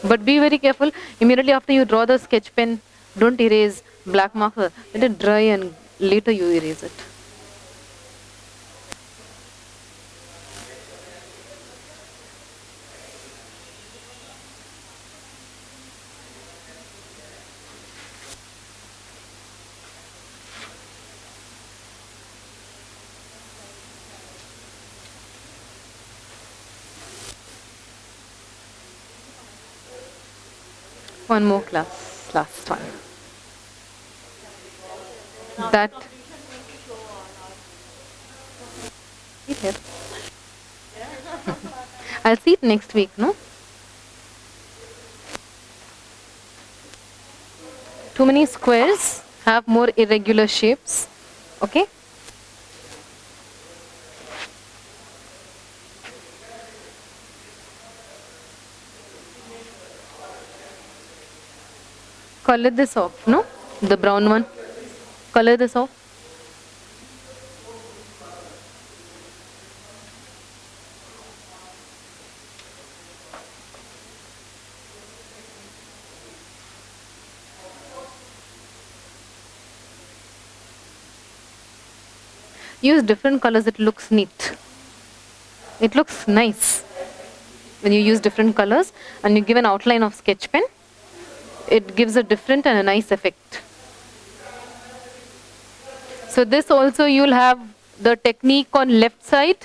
But be very careful. Immediately after you draw the sketch pen, don't erase black marker. Let it dry and later you erase it. One more class, last one. That. Sit here. I'll see it next week, no? Too many squares have more irregular shapes. Okay? Color this off, no? The brown one. Color this off. Use different colors, it looks neat. It looks nice when you use different colors and you give an outline of sketch pen. It gives a different and a nice effect. So this also you'll have the technique on left side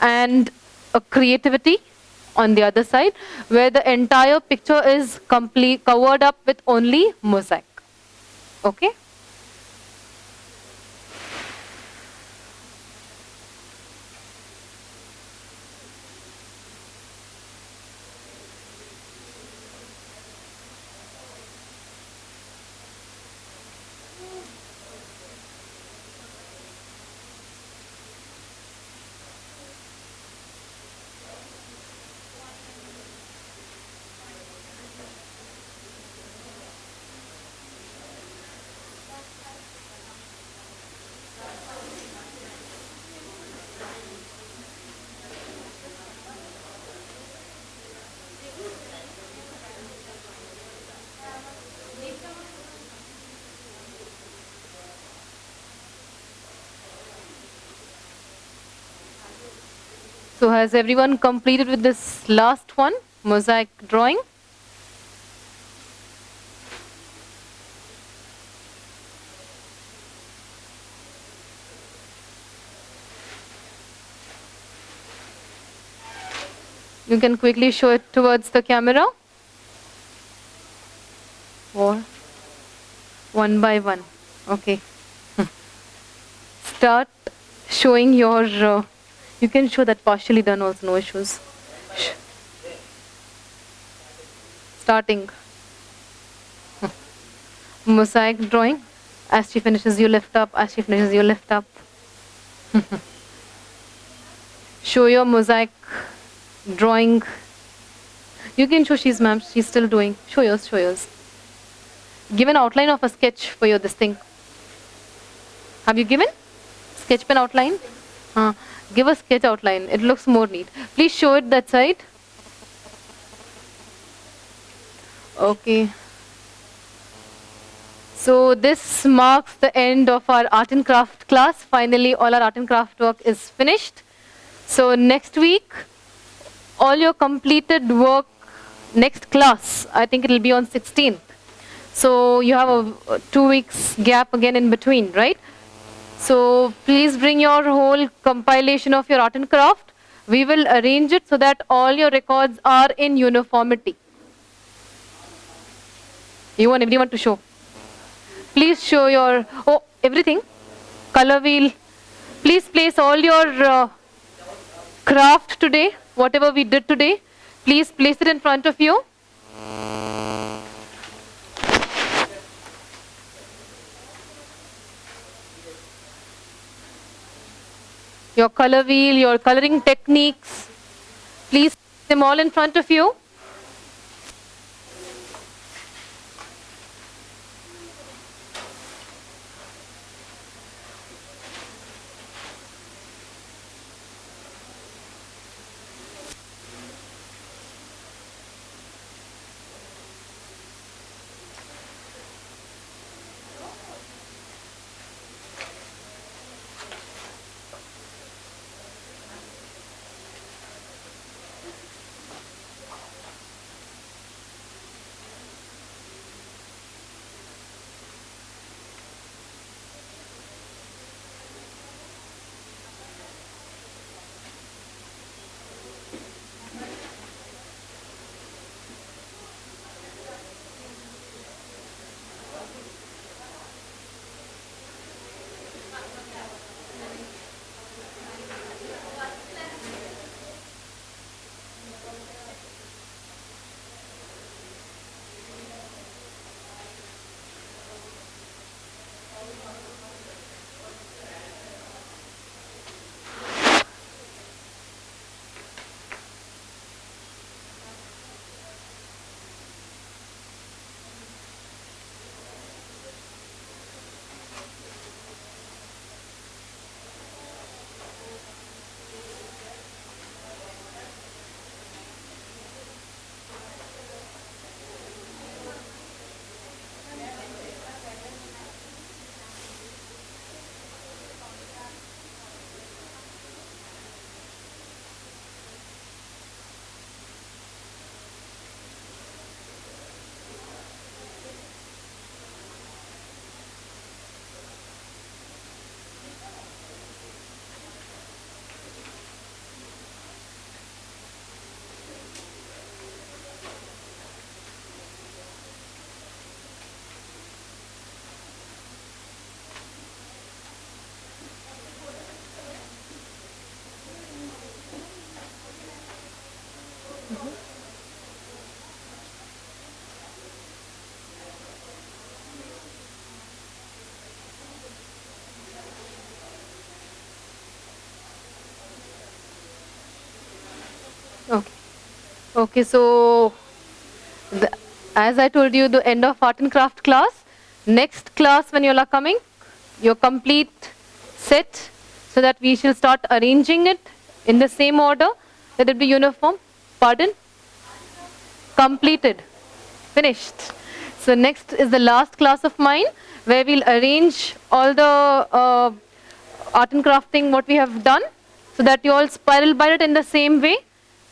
and a creativity on the other side, where the entire picture is complete covered up with only mosaic. Okay? So has everyone completed with this last one, mosaic drawing? You can quickly show it towards the camera. Or one by one. Okay. Start showing your, you can show that partially done also, no issues. Starting. Mosaic drawing. As she finishes, you lift up. As she finishes, you lift up. Show your mosaic drawing. You can show she's still doing. Show yours, show yours. Give an outline of a sketch for your this thing. Have you given? Sketch pen outline? Give a sketch outline. It looks more neat. Please show it that side. Okay. So this marks the end of our art and craft class. Finally, all our art and craft work is finished. So next week, all your completed work, next class, I think it will be on 16th. So you have a 2 weeks gap again in between, right? So please bring your whole compilation of your art and craft. We will arrange it so that all your records are in uniformity. You want everyone to show. Please show your, oh, everything. Color wheel. Please place all your craft today, whatever we did today. Please place it in front of you. Your color wheel, your coloring techniques. Please place them all in front of you. Okay. Okay, so as I told you, the end of art and craft class. Next class, when you all are coming, your complete set, so that we shall start arranging it in the same order. Let it be uniform. Pardon? Completed. Finished. So next is the last class of mine, where we'll arrange all the art and crafting what we have done, so that you all spiral bind it in the same way.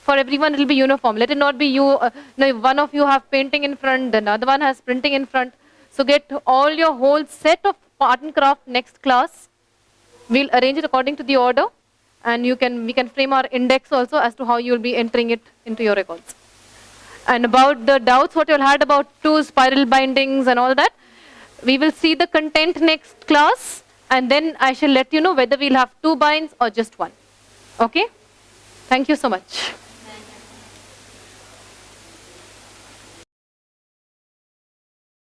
For everyone, it will be uniform. Let it not be you, no, one of you have painting in front, another one has printing in front. So get all your whole set of art and craft next class. We'll arrange it according to the order, and we can frame our index also as to how you will be entering it into your records. And about the doubts what you all had about two spiral bindings and all that, we will see the content next class, and then I shall let you know whether we'll have two binds or just one. Okay? Thank you so much.